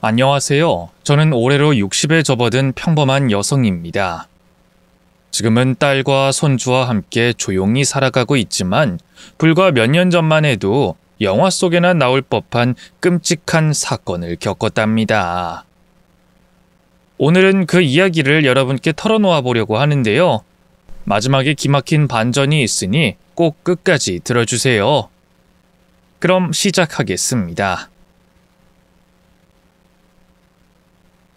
안녕하세요. 저는 올해로 60에 접어든 평범한 여성입니다. 지금은 딸과 손주와 함께 조용히 살아가고 있지만 불과 몇 년 전만 해도 영화 속에나 나올 법한 끔찍한 사건을 겪었답니다. 오늘은 그 이야기를 여러분께 털어놓아 보려고 하는데요. 마지막에 기막힌 반전이 있으니 꼭 끝까지 들어주세요. 그럼 시작하겠습니다.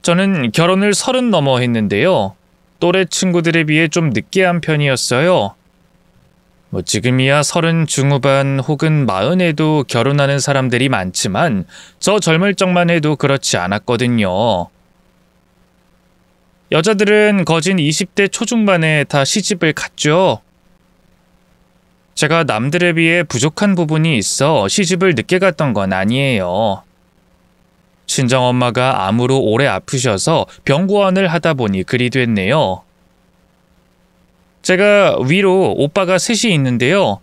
저는 결혼을 30 넘어 했는데요. 또래 친구들에 비해 좀 늦게 한 편이었어요. 지금이야 30 중후반 혹은 40에도 결혼하는 사람들이 많지만 저 젊을 적만 해도 그렇지 않았거든요. 여자들은 거진 20대 초중반에 다 시집을 갔죠. 제가 남들에 비해 부족한 부분이 있어 시집을 늦게 갔던 건 아니에요. 친정엄마가 암으로 오래 아프셔서 병고원을 하다 보니 그리 됐네요. 제가 위로 오빠가 셋이 있는데요.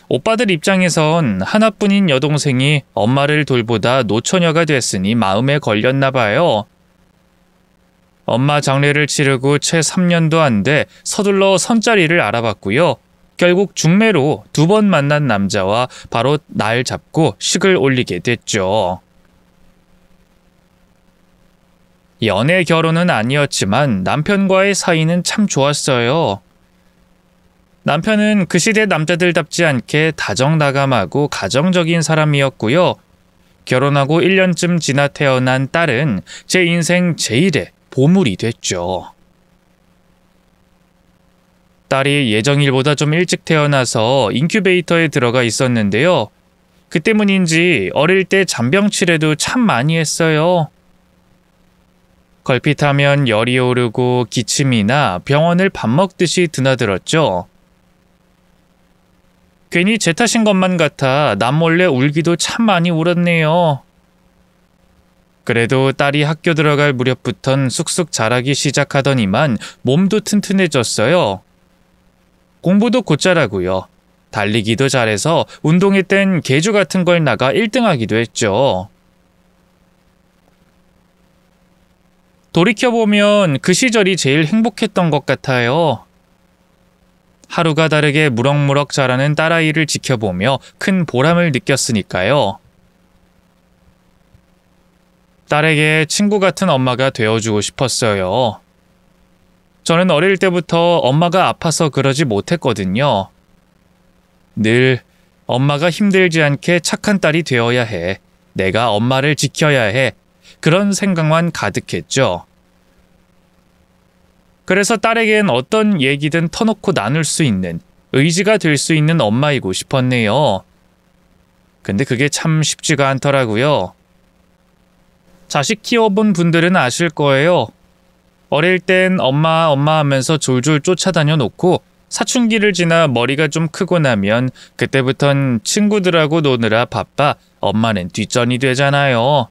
오빠들 입장에선 하나뿐인 여동생이 엄마를 돌보다 노처녀가 됐으니 마음에 걸렸나 봐요. 엄마 장례를 치르고 채 3년도 안 돼 서둘러 선자리를 알아봤고요. 결국 중매로 2번 만난 남자와 바로 날 잡고 식을 올리게 됐죠. 연애 결혼은 아니었지만 남편과의 사이는 참 좋았어요. 남편은 그 시대 남자들답지 않게 다정다감하고 가정적인 사람이었고요. 결혼하고 1년쯤 지나 태어난 딸은 제 인생 제일의 보물이 됐죠. 딸이 예정일보다 좀 일찍 태어나서 인큐베이터에 들어가 있었는데요. 그 때문인지 어릴 때 잔병치레도 참 많이 했어요. 걸핏하면 열이 오르고 기침이나 병원을 밥 먹듯이 드나들었죠. 괜히 제 탓인 것만 같아 남몰래 울기도 참 많이 울었네요. 그래도 딸이 학교 들어갈 무렵부턴 쑥쑥 자라기 시작하더니만 몸도 튼튼해졌어요. 공부도 곧잘하고요. 달리기도 잘해서 운동회 땐 계주 같은 걸 나가 1등하기도 했죠. 돌이켜보면 그 시절이 제일 행복했던 것 같아요. 하루가 다르게 무럭무럭 자라는 딸아이를 지켜보며 큰 보람을 느꼈으니까요. 딸에게 친구 같은 엄마가 되어주고 싶었어요. 저는 어릴 때부터 엄마가 아파서 그러지 못했거든요. 늘 엄마가 힘들지 않게 착한 딸이 되어야 해. 내가 엄마를 지켜야 해. 그런 생각만 가득했죠. 그래서 딸에겐 어떤 얘기든 터놓고 나눌 수 있는, 의지가 될 수 있는 엄마이고 싶었네요. 근데 그게 참 쉽지가 않더라고요. 자식 키워본 분들은 아실 거예요. 어릴 땐 엄마 하면서 졸졸 쫓아다녀 놓고 사춘기를 지나 머리가 좀 크고 나면 그때부턴 친구들하고 노느라 바빠 엄마는 뒷전이 되잖아요.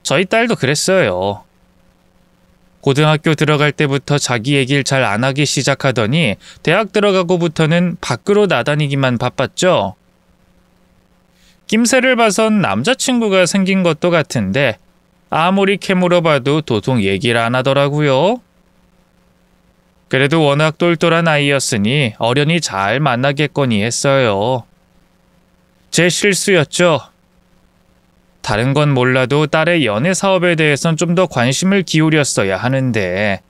저희 딸도 그랬어요. 고등학교 들어갈 때부터 자기 얘기를 잘 안 하기 시작하더니 대학 들어가고부터는 밖으로 나다니기만 바빴죠. 낌새를 봐선 남자친구가 생긴 것도 같은데 아무리 캐물어봐도 도통 얘기를 안 하더라고요. 그래도 워낙 똘똘한 아이였으니 어련히 잘 만나겠거니 했어요. 제 실수였죠. 다른 건 몰라도 딸의 연애 사업에 대해선 좀 더 관심을 기울였어야 하는데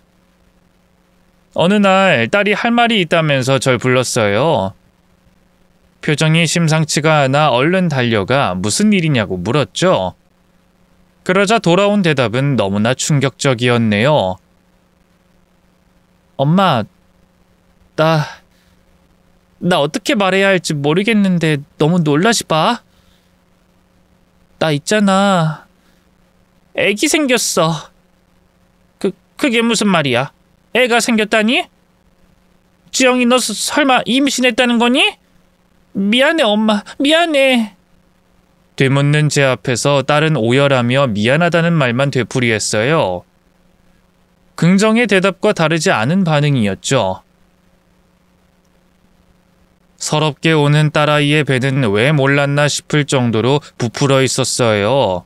어느 날 딸이 할 말이 있다면서 절 불렀어요. 표정이 심상치가 않아 얼른 달려가 무슨 일이냐고 물었죠. 그러자 돌아온 대답은 너무나 충격적이었네요. 엄마, 나 어떻게 말해야 할지 모르겠는데 너무 놀라지 마. 나 있잖아. 애기 생겼어. 그게 무슨 말이야? 애가 생겼다니? 지영이 너 설마 임신했다는 거니? 미안해 엄마, 미안해. 되묻는 제 앞에서 딸은 오열하며 미안하다는 말만 되풀이했어요. 긍정의 대답과 다르지 않은 반응이었죠. 서럽게 오는 딸아이의 배는 왜 몰랐나 싶을 정도로 부풀어 있었어요.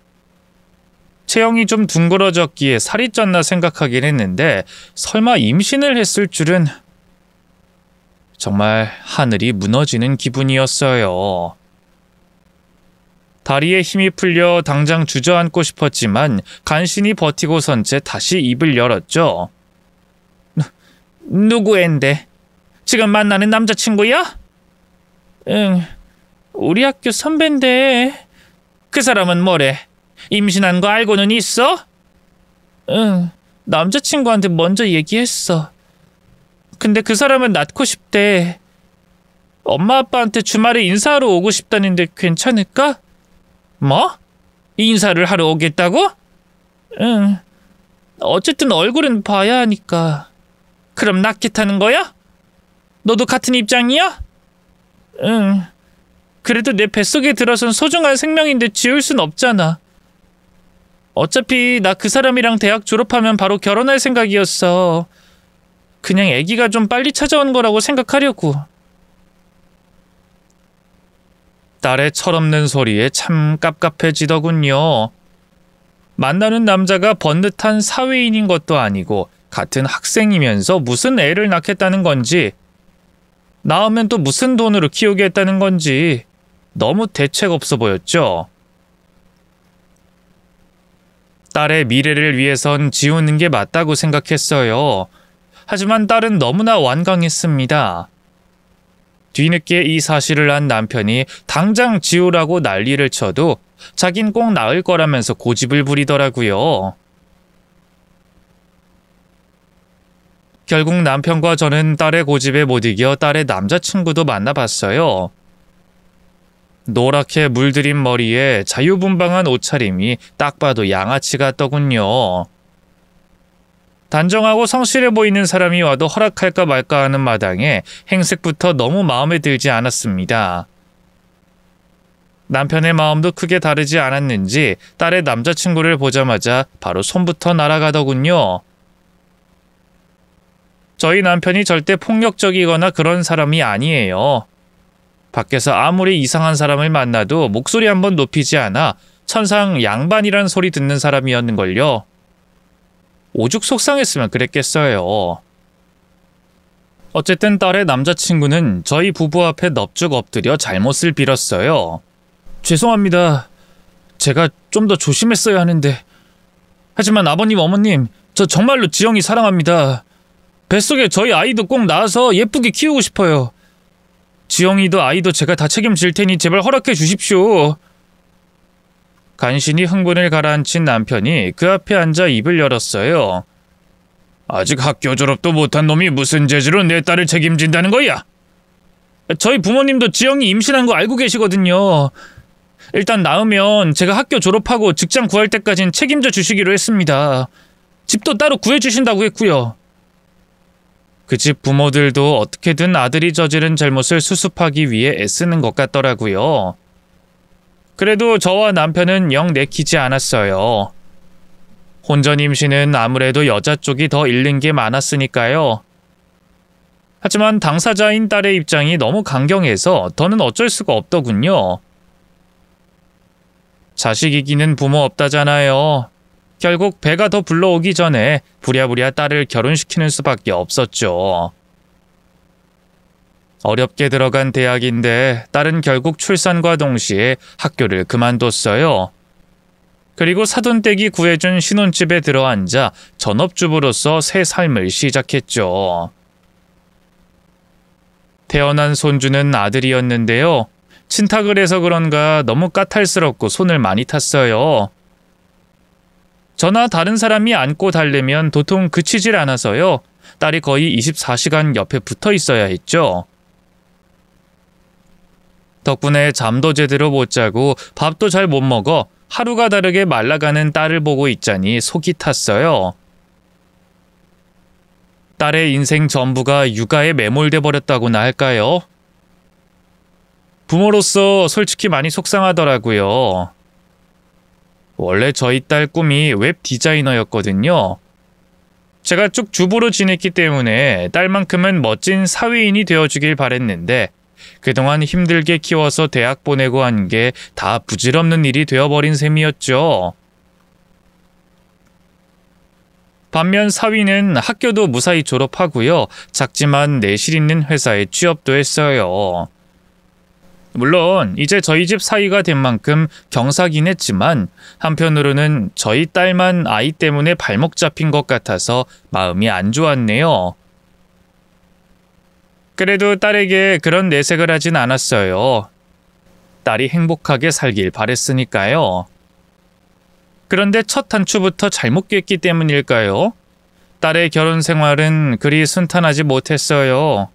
체형이 좀 둥그러졌기에 살이 쪘나 생각하긴 했는데 설마 임신을 했을 줄은. 정말 하늘이 무너지는 기분이었어요. 다리에 힘이 풀려 당장 주저앉고 싶었지만 간신히 버티고선 채 다시 입을 열었죠. 누구앤데? 지금 만나는 남자친구야? 응, 우리 학교 선배인데. 그 사람은 뭐래? 임신한 거 알고는 있어? 응, 남자친구한테 먼저 얘기했어. 근데 그 사람은 낳고 싶대. 엄마 아빠한테 주말에 인사하러 오고 싶다는데 괜찮을까? 뭐? 인사를 하러 오겠다고? 응, 어쨌든 얼굴은 봐야 하니까. 그럼 낳겠다는 거야? 너도 같은 입장이야? 응, 그래도 내 뱃속에 들어선 소중한 생명인데 지울 순 없잖아. 어차피 나 그 사람이랑 대학 졸업하면 바로 결혼할 생각이었어. 그냥 아기가 좀 빨리 찾아온 거라고 생각하려고. 딸의 철없는 소리에 참 깝깝해지더군요. 만나는 남자가 번듯한 사회인인 것도 아니고 같은 학생이면서 무슨 애를 낳겠다는 건지, 낳으면 또 무슨 돈으로 키우겠다는 건지 너무 대책 없어 보였죠. 딸의 미래를 위해선 지우는 게 맞다고 생각했어요. 하지만 딸은 너무나 완강했습니다. 뒤늦게 이 사실을 안 남편이 당장 지우라고 난리를 쳐도 자긴 꼭 낳을 거라면서 고집을 부리더라고요. 결국 남편과 저는 딸의 고집에 못 이겨 딸의 남자친구도 만나봤어요. 노랗게 물들인 머리에 자유분방한 옷차림이 딱 봐도 양아치 같더군요. 단정하고 성실해 보이는 사람이 와도 허락할까 말까 하는 마당에 행색부터 너무 마음에 들지 않았습니다. 남편의 마음도 크게 다르지 않았는지 딸의 남자친구를 보자마자 바로 손부터 날아가더군요. 저희 남편이 절대 폭력적이거나 그런 사람이 아니에요. 밖에서 아무리 이상한 사람을 만나도 목소리 한번 높이지 않아 천상 양반이란 소리 듣는 사람이었는걸요. 오죽 속상했으면 그랬겠어요. 어쨌든 딸의 남자친구는 저희 부부 앞에 넙죽 엎드려 잘못을 빌었어요. 죄송합니다. 제가 좀 더 조심했어야 하는데. 하지만 아버님, 어머님, 저 정말로 지영이 사랑합니다. 뱃속에 저희 아이도 꼭 낳아서 예쁘게 키우고 싶어요. 지영이도 아이도 제가 다 책임질 테니 제발 허락해 주십시오. 간신히 흥분을 가라앉힌 남편이 그 앞에 앉아 입을 열었어요. 아직 학교 졸업도 못한 놈이 무슨 재주로 내 딸을 책임진다는 거야? 저희 부모님도 지영이 임신한 거 알고 계시거든요. 일단 낳으면 제가 학교 졸업하고 직장 구할 때까진 책임져 주시기로 했습니다. 집도 따로 구해주신다고 했고요. 그 집 부모들도 어떻게든 아들이 저지른 잘못을 수습하기 위해 애쓰는 것 같더라고요. 그래도 저와 남편은 영 내키지 않았어요. 혼전 임신은 아무래도 여자 쪽이 더 잃는 게 많았으니까요. 하지만 당사자인 딸의 입장이 너무 강경해서 더는 어쩔 수가 없더군요. 자식 이기는 부모 없다잖아요. 결국 배가 더 불러오기 전에 부랴부랴 딸을 결혼시키는 수밖에 없었죠. 어렵게 들어간 대학인데 딸은 결국 출산과 동시에 학교를 그만뒀어요. 그리고 사돈댁이 구해준 신혼집에 들어앉아 전업주부로서 새 삶을 시작했죠. 태어난 손주는 아들이었는데요. 친탁을 해서 그런가 너무 까탈스럽고 손을 많이 탔어요. 저나 다른 사람이 안고 달래면 도통 그치질 않아서요. 딸이 거의 24시간 옆에 붙어 있어야 했죠. 덕분에 잠도 제대로 못 자고 밥도 잘 못 먹어 하루가 다르게 말라가는 딸을 보고 있자니 속이 탔어요. 딸의 인생 전부가 육아에 매몰돼 버렸다고나 할까요? 부모로서 솔직히 많이 속상하더라고요. 원래 저희 딸 꿈이 웹 디자이너였거든요. 제가 쭉 주부로 지냈기 때문에 딸만큼은 멋진 사회인이 되어주길 바랬는데 그동안 힘들게 키워서 대학 보내고 한 게 다 부질없는 일이 되어버린 셈이었죠. 반면 사위는 학교도 무사히 졸업하고요. 작지만 내실 있는 회사에 취업도 했어요. 물론 이제 저희 집 사위가 된 만큼 경사긴 했지만 한편으로는 저희 딸만 아이 때문에 발목 잡힌 것 같아서 마음이 안 좋았네요. 그래도 딸에게 그런 내색을 하진 않았어요. 딸이 행복하게 살길 바랬으니까요. 그런데 첫 단추부터 잘못 꿰기 때문일까요? 딸의 결혼 생활은 그리 순탄하지 못했어요.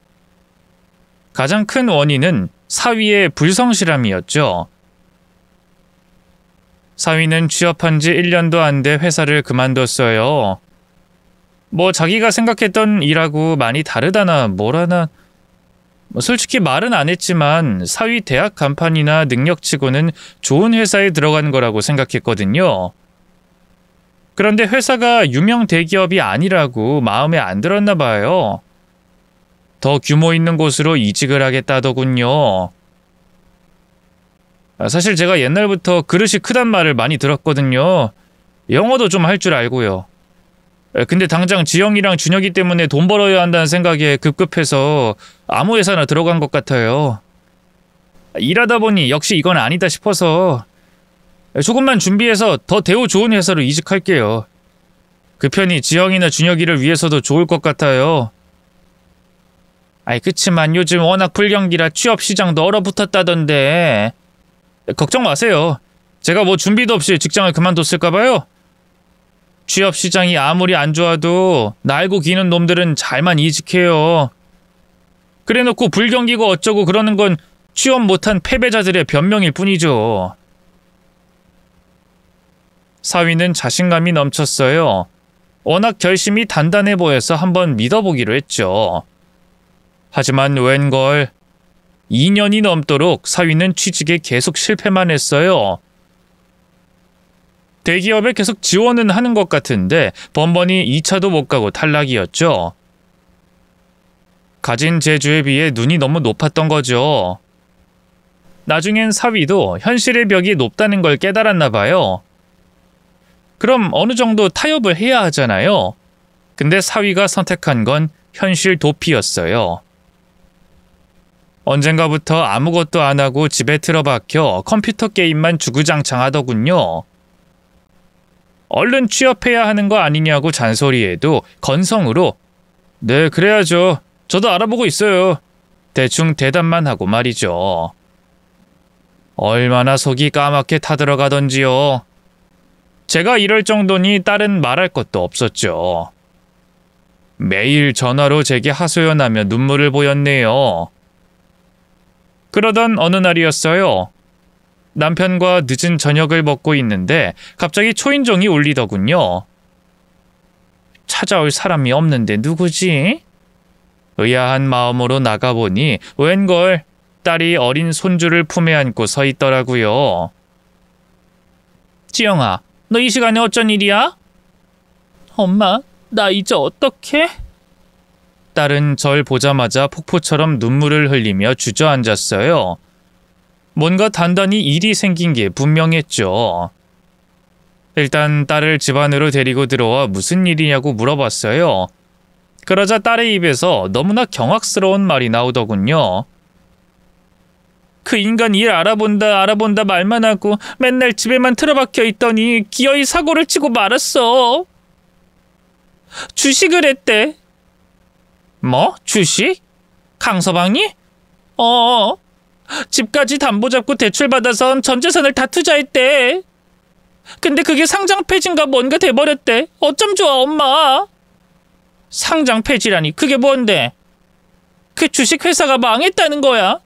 가장 큰 원인은 사위의 불성실함이었죠. 사위는 취업한 지 1년도 안 돼 회사를 그만뒀어요. 뭐 자기가 생각했던 일하고 많이 다르다나 뭐라나, 솔직히 말은 안 했지만 사위 대학 간판이나 능력치고는 좋은 회사에 들어간 거라고 생각했거든요. 그런데 회사가 유명 대기업이 아니라고 마음에 안 들었나 봐요. 더 규모 있는 곳으로 이직을 하겠다더군요. 사실 제가 옛날부터 그릇이 크단 말을 많이 들었거든요. 영어도 좀 할 줄 알고요. 근데 당장 지영이랑 준혁이 때문에 돈 벌어야 한다는 생각에 급급해서 아무 회사나 들어간 것 같아요. 일하다 보니 역시 이건 아니다 싶어서 조금만 준비해서 더 대우 좋은 회사로 이직할게요. 그 편이 지영이나 준혁이를 위해서도 좋을 것 같아요. 그치만 요즘 워낙 불경기라 취업 시장도 얼어붙었다던데. 걱정 마세요. 제가 뭐 준비도 없이 직장을 그만뒀을까봐요. 취업 시장이 아무리 안 좋아도 날고 기는 놈들은 잘만 이직해요. 그래놓고 불경기고 어쩌고 그러는 건 취업 못한 패배자들의 변명일 뿐이죠. 사위는 자신감이 넘쳤어요. 워낙 결심이 단단해 보여서 한번 믿어보기로 했죠. 하지만 웬걸 2년이 넘도록 사위는 취직에 계속 실패만 했어요. 대기업에 계속 지원은 하는 것 같은데 번번이 2차도 못 가고 탈락이었죠. 가진 재주에 비해 눈이 너무 높았던 거죠. 나중엔 사위도 현실의 벽이 높다는 걸 깨달았나 봐요. 그럼 어느 정도 타협을 해야 하잖아요. 근데 사위가 선택한 건 현실 도피였어요. 언젠가부터 아무것도 안 하고 집에 틀어박혀 컴퓨터 게임만 주구장창 하더군요. 얼른 취업해야 하는 거 아니냐고 잔소리해도 건성으로 네, 그래야죠. 저도 알아보고 있어요. 대충 대답만 하고 말이죠. 얼마나 속이 까맣게 타들어가던지요. 제가 이럴 정도니 딸은 말할 것도 없었죠. 매일 전화로 제게 하소연하며 눈물을 보였네요. 그러던 어느 날이었어요. 남편과 늦은 저녁을 먹고 있는데 갑자기 초인종이 울리더군요. 찾아올 사람이 없는데 누구지? 의아한 마음으로 나가보니 웬걸 딸이 어린 손주를 품에 안고 서 있더라고요. 지영아, 너 이 시간에 어쩐 일이야? 엄마, 나 이제 어떡해? 딸은 절 보자마자 폭포처럼 눈물을 흘리며 주저앉았어요. 뭔가 단단히 일이 생긴 게 분명했죠. 일단 딸을 집 안으로 데리고 들어와 무슨 일이냐고 물어봤어요. 그러자 딸의 입에서 너무나 경악스러운 말이 나오더군요. 그 인간 일 알아본다 말만 하고 맨날 집에만 틀어박혀 있더니 기어이 사고를 치고 말았어. 주식을 했대. 뭐? 주식? 강서방이? 집까지 담보 잡고 대출받아선 전 재산을 다 투자했대. 근데 그게 상장 폐지인가 뭔가 돼버렸대. 어쩜 좋아, 엄마. 상장 폐지라니 그게 뭔데? 그 주식회사가 망했다는 거야.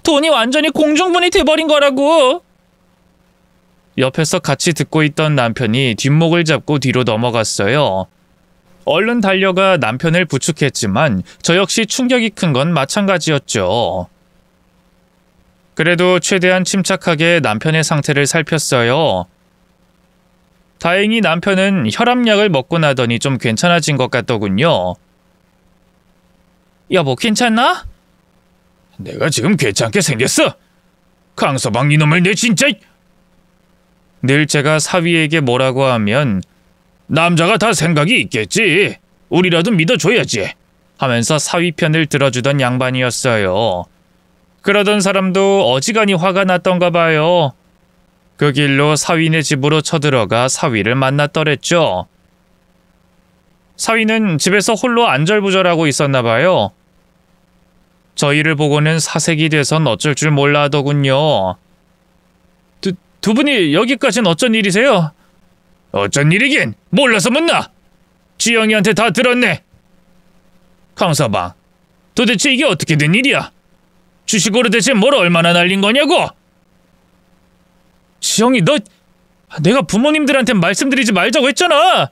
돈이 완전히 공중분이 돼버린 거라고. 옆에서 같이 듣고 있던 남편이 뒷목을 잡고 뒤로 넘어갔어요. 얼른 달려가 남편을 부축했지만 저 역시 충격이 큰 건 마찬가지였죠. 그래도 최대한 침착하게 남편의 상태를 살폈어요. 다행히 남편은 혈압약을 먹고 나더니 좀 괜찮아진 것 같더군요. 여보, 괜찮나? 내가 지금 괜찮게 생겼어. 강서방 이놈을 내 진짜. 늘 제가 사위에게 뭐라고 하면 남자가 다 생각이 있겠지. 우리라도 믿어줘야지. 하면서 사위 편을 들어주던 양반이었어요. 그러던 사람도 어지간히 화가 났던가 봐요. 그 길로 사위네 집으로 쳐들어가 사위를 만났더랬죠. 사위는 집에서 홀로 안절부절하고 있었나 봐요. 저희를 보고는 사색이 돼선 어쩔 줄 몰라 하더군요. 두 분이 여기까진 어쩐 일이세요? 어쩐 일이긴 몰라서 묻나? 지영이한테 다 들었네. 강서방, 도대체 이게 어떻게 된 일이야? 주식으로 대체 뭘 얼마나 날린 거냐고? 지영이, 너 내가 부모님들한테 말씀드리지 말자고 했잖아.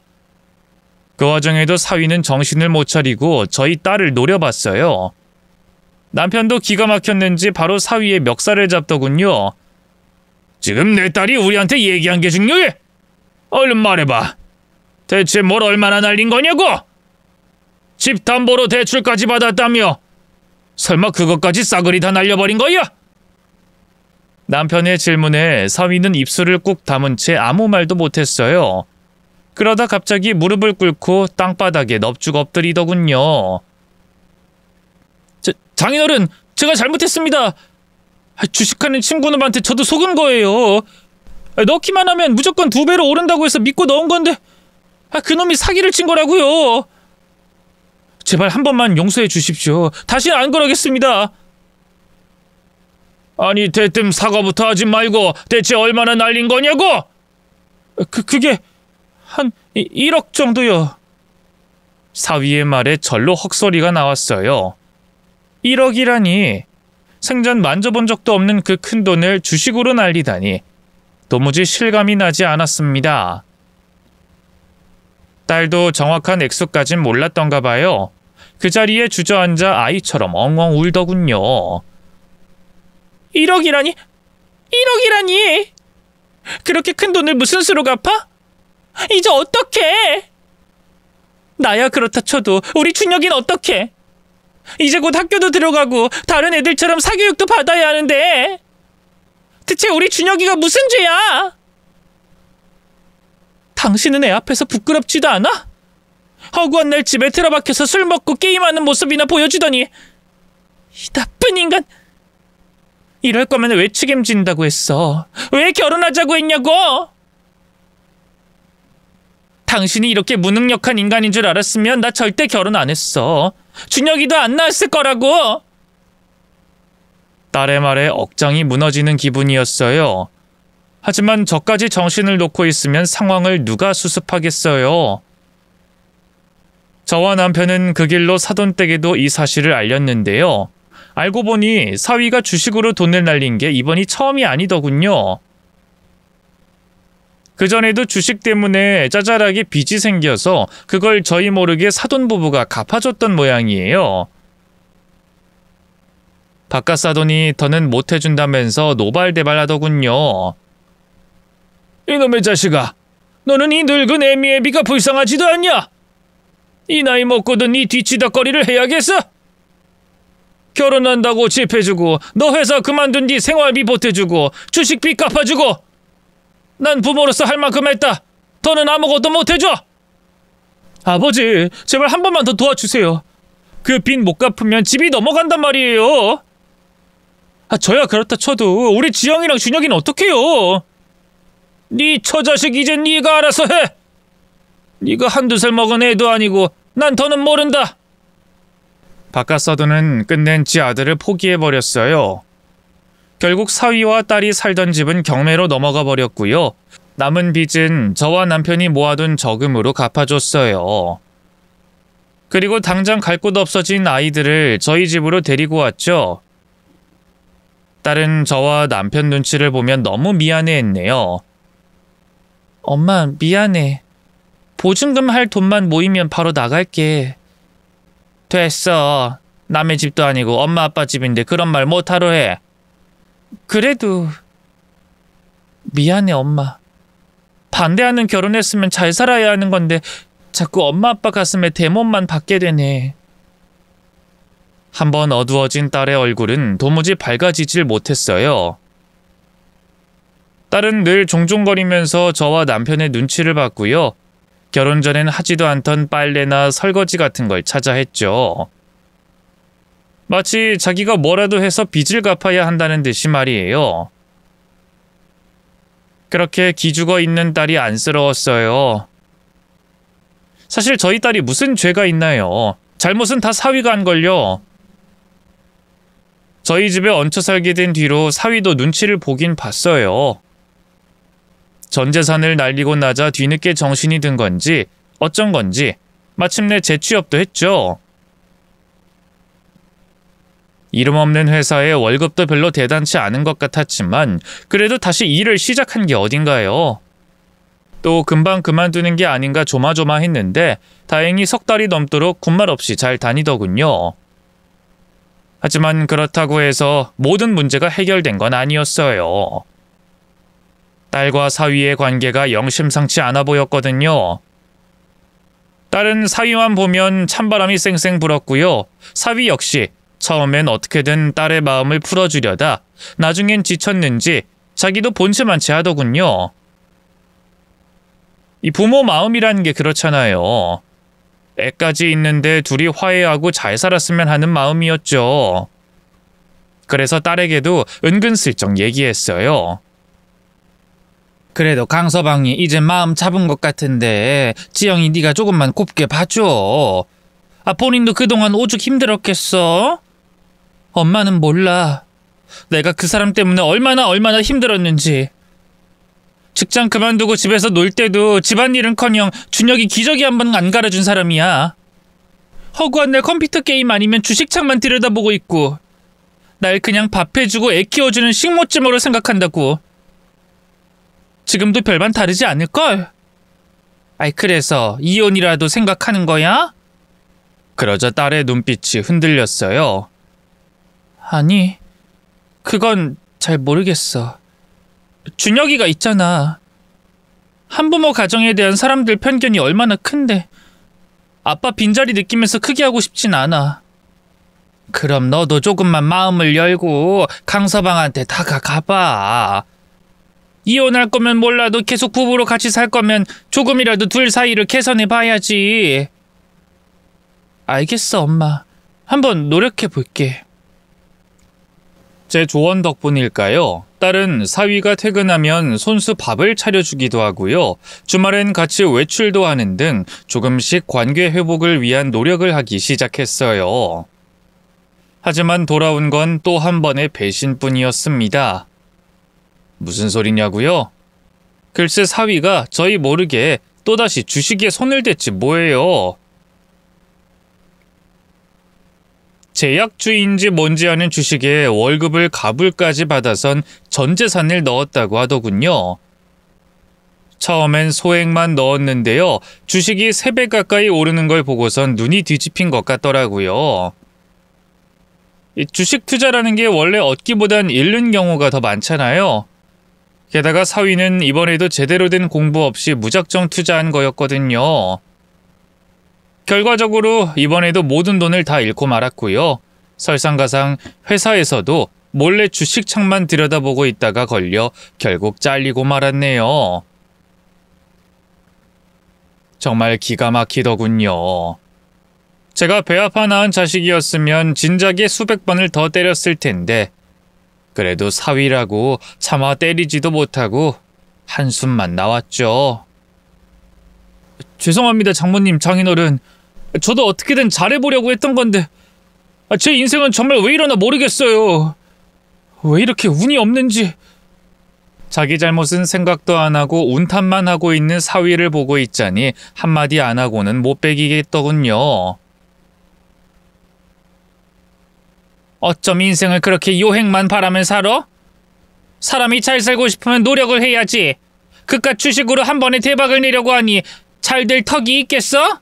그 와중에도 사위는 정신을 못 차리고 저희 딸을 노려봤어요. 남편도 기가 막혔는지 바로 사위의 멱살을 잡더군요. 지금 내 딸이 우리한테 얘기한 게 중요해? 얼른 말해봐. 대체 뭘 얼마나 날린 거냐고? 집 담보로 대출까지 받았다며? 설마 그것까지 싸그리 다 날려버린 거야? 남편의 질문에 사위는 입술을 꾹 다문 채 아무 말도 못했어요. 그러다 갑자기 무릎을 꿇고 땅바닥에 넙죽 엎드리더군요. 장인어른, 제가 잘못했습니다. 주식하는 친구놈한테 저도 속은 거예요. 넣기만 하면 무조건 2배로 오른다고 해서 믿고 넣은 건데 그놈이 사기를 친 거라고요. 제발 한 번만 용서해 주십시오. 다시는 안 그러겠습니다. 아니, 대뜸 사과부터 하지 말고 대체 얼마나 날린 거냐고? 그게 한 1억 정도요. 사위의 말에 절로 헉소리가 나왔어요. 1억이라니. 생전 만져본 적도 없는 그 큰 돈을 주식으로 날리다니. 도무지 실감이 나지 않았습니다. 딸도 정확한 액수까진 몰랐던가 봐요. 그 자리에 주저앉아 아이처럼 엉엉 울더군요. 1억이라니? 1억이라니? 그렇게 큰 돈을 무슨 수로 갚아? 이제 어떡해? 나야 그렇다 쳐도 우리 준혁이는 어떡해? 이제 곧 학교도 들어가고 다른 애들처럼 사교육도 받아야 하는데 대체 우리 준혁이가 무슨 죄야? 당신은 애 앞에서 부끄럽지도 않아? 허구한 날 집에 틀어박혀서 술 먹고 게임하는 모습이나 보여주더니 이 나쁜 인간. 이럴 거면 왜 책임진다고 했어? 왜 결혼하자고 했냐고? 당신이 이렇게 무능력한 인간인 줄 알았으면 나 절대 결혼 안 했어. 준혁이도 안 낳았을 거라고. 딸의 말에 억장이 무너지는 기분이었어요. 하지만 저까지 정신을 놓고 있으면 상황을 누가 수습하겠어요. 저와 남편은 그 길로 사돈댁에도 이 사실을 알렸는데요. 알고 보니 사위가 주식으로 돈을 날린 게 이번이 처음이 아니더군요. 그전에도 주식 때문에 짜잘하게 빚이 생겨서 그걸 저희 모르게 사돈 부부가 갚아줬던 모양이에요. 바깥 사돈이 더는 못해준다면서 노발대발하더군요. 이놈의 자식아, 너는 이 늙은 애미애비가 불쌍하지도 않냐? 이 나이 먹고도 네 뒤치다거리를 해야겠어? 결혼한다고 집 해주고 너 회사 그만둔 뒤 생활비 보태주고 주식비 갚아주고 난 부모로서 할 만큼 했다. 더는 아무것도 못해줘. 아버지, 제발 한 번만 더 도와주세요. 그 빚 못 갚으면 집이 넘어간단 말이에요. 저야 그렇다 쳐도 우리 지영이랑 준혁이는 어떡해요? 네 처자식 이젠 네가 알아서 해. 네가 한두 살 먹은 애도 아니고 난 더는 모른다. 바깥 사돈은 끝낸 지 아들을 포기해버렸어요. 결국 사위와 딸이 살던 집은 경매로 넘어가 버렸고요. 남은 빚은 저와 남편이 모아둔 저금으로 갚아줬어요. 그리고 당장 갈 곳 없어진 아이들을 저희 집으로 데리고 왔죠. 딸은 저와 남편 눈치를 보면 너무 미안해했네요. 엄마, 미안해. 보증금 할 돈만 모이면 바로 나갈게. 됐어. 남의 집도 아니고 엄마 아빠 집인데 그런 말 못하러 해. 그래도 미안해 엄마. 반대하는 결혼했으면 잘 살아야 하는 건데 자꾸 엄마 아빠 가슴에 대못만 받게 되네. 한번 어두워진 딸의 얼굴은 도무지 밝아지질 못했어요. 딸은 늘 종종거리면서 저와 남편의 눈치를 봤고요. 결혼 전엔 하지도 않던 빨래나 설거지 같은 걸 찾아 했죠. 마치 자기가 뭐라도 해서 빚을 갚아야 한다는 듯이 말이에요. 그렇게 기죽어 있는 딸이 안쓰러웠어요. 사실 저희 딸이 무슨 죄가 있나요? 잘못은 다 사위가 한 걸요. 저희 집에 얹혀 살게 된 뒤로 사위도 눈치를 보긴 봤어요. 전 재산을 날리고 나자 뒤늦게 정신이 든 건지 어쩐 건지 마침내 재취업도 했죠. 이름 없는 회사에 월급도 별로 대단치 않은 것 같았지만 그래도 다시 일을 시작한 게 어딘가요. 또 금방 그만두는 게 아닌가 조마조마했는데 다행히 석 달이 넘도록 군말 없이 잘 다니더군요. 하지만 그렇다고 해서 모든 문제가 해결된 건 아니었어요. 딸과 사위의 관계가 영 심상치 않아 보였거든요. 딸은 사위만 보면 찬바람이 쌩쌩 불었고요. 사위 역시 처음엔 어떻게든 딸의 마음을 풀어주려다 나중엔 지쳤는지 자기도 본체만치 하더군요. 이 부모 마음이라는 게 그렇잖아요. 애까지 있는데 둘이 화해하고 잘 살았으면 하는 마음이었죠. 그래서 딸에게도 은근슬쩍 얘기했어요. 그래도 강서방이 이제 마음 잡은 것 같은데 지영이 네가 조금만 곱게 봐줘. 본인도 그동안 오죽 힘들었겠어? 엄마는 몰라. 내가 그 사람 때문에 얼마나 힘들었는지. 직장 그만두고 집에서 놀 때도 집안일은커녕 준혁이 기저귀 한 번 안 갈아준 사람이야. 허구한 날 컴퓨터 게임 아니면 주식창만 들여다보고 있고 날 그냥 밥 해주고 애 키워주는 식모쯤으로 생각한다고. 지금도 별반 다르지 않을걸? 그래서 이혼이라도 생각하는 거야? 그러자 딸의 눈빛이 흔들렸어요. 아니, 그건 잘 모르겠어. 준혁이가 있잖아. 한부모 가정에 대한 사람들 편견이 얼마나 큰데 아빠 빈자리 느끼면서 크게 하고 싶진 않아. 그럼 너도 조금만 마음을 열고 강서방한테 다가가봐. 이혼할 거면 몰라도 계속 부부로 같이 살 거면 조금이라도 둘 사이를 개선해봐야지. 알겠어, 엄마. 한번 노력해볼게. 제 조언 덕분일까요? 딸은 사위가 퇴근하면 손수 밥을 차려주기도 하고요. 주말엔 같이 외출도 하는 등 조금씩 관계 회복을 위한 노력을 하기 시작했어요. 하지만 돌아온 건 또 한 번의 배신뿐이었습니다. 무슨 소리냐고요? 글쎄 사위가 저희 모르게 또다시 주식에 손을 댔지 뭐예요. 제약주인지 뭔지 아는 주식에 월급을 가불까지 받아선 전 재산을 넣었다고 하더군요. 처음엔 소액만 넣었는데요. 주식이 3배 가까이 오르는 걸 보고선 눈이 뒤집힌 것 같더라고요. 이 주식 투자라는 게 원래 얻기보단 잃는 경우가 더 많잖아요. 게다가 사위는 이번에도 제대로 된 공부 없이 무작정 투자한 거였거든요. 결과적으로 이번에도 모든 돈을 다 잃고 말았고요. 설상가상 회사에서도 몰래 주식창만 들여다보고 있다가 걸려 결국 잘리고 말았네요. 정말 기가 막히더군요. 제가 배 아파 낳은 자식이었으면 진작에 수백 번을 더 때렸을 텐데 그래도 사위라고 차마 때리지도 못하고 한숨만 나왔죠. 죄송합니다, 장모님, 장인어른. 저도 어떻게든 잘해보려고 했던 건데 제 인생은 정말 왜 이러나 모르겠어요. 왜 이렇게 운이 없는지. 자기 잘못은 생각도 안 하고 운탓만 하고 있는 사위를 보고 있자니 한마디 안 하고는 못 베기겠더군요. 어쩜 인생을 그렇게 요행만 바라며 살아? 사람이 잘 살고 싶으면 노력을 해야지. 그깟 주식으로 한 번에 대박을 내려고 하니 잘 될 턱이 있겠어?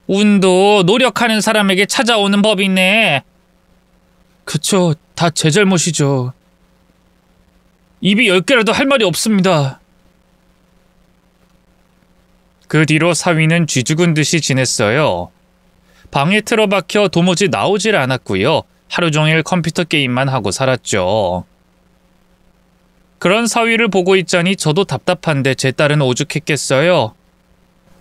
운도 노력하는 사람에게 찾아오는 법이네. 그쵸, 다 제 잘못이죠. 입이 10개라도 할 말이 없습니다. 그 뒤로 사위는 쥐죽은 듯이 지냈어요. 방에 틀어박혀 도무지 나오질 않았고요. 하루 종일 컴퓨터 게임만 하고 살았죠. 그런 사위를 보고 있자니 저도 답답한데 제 딸은 오죽했겠어요.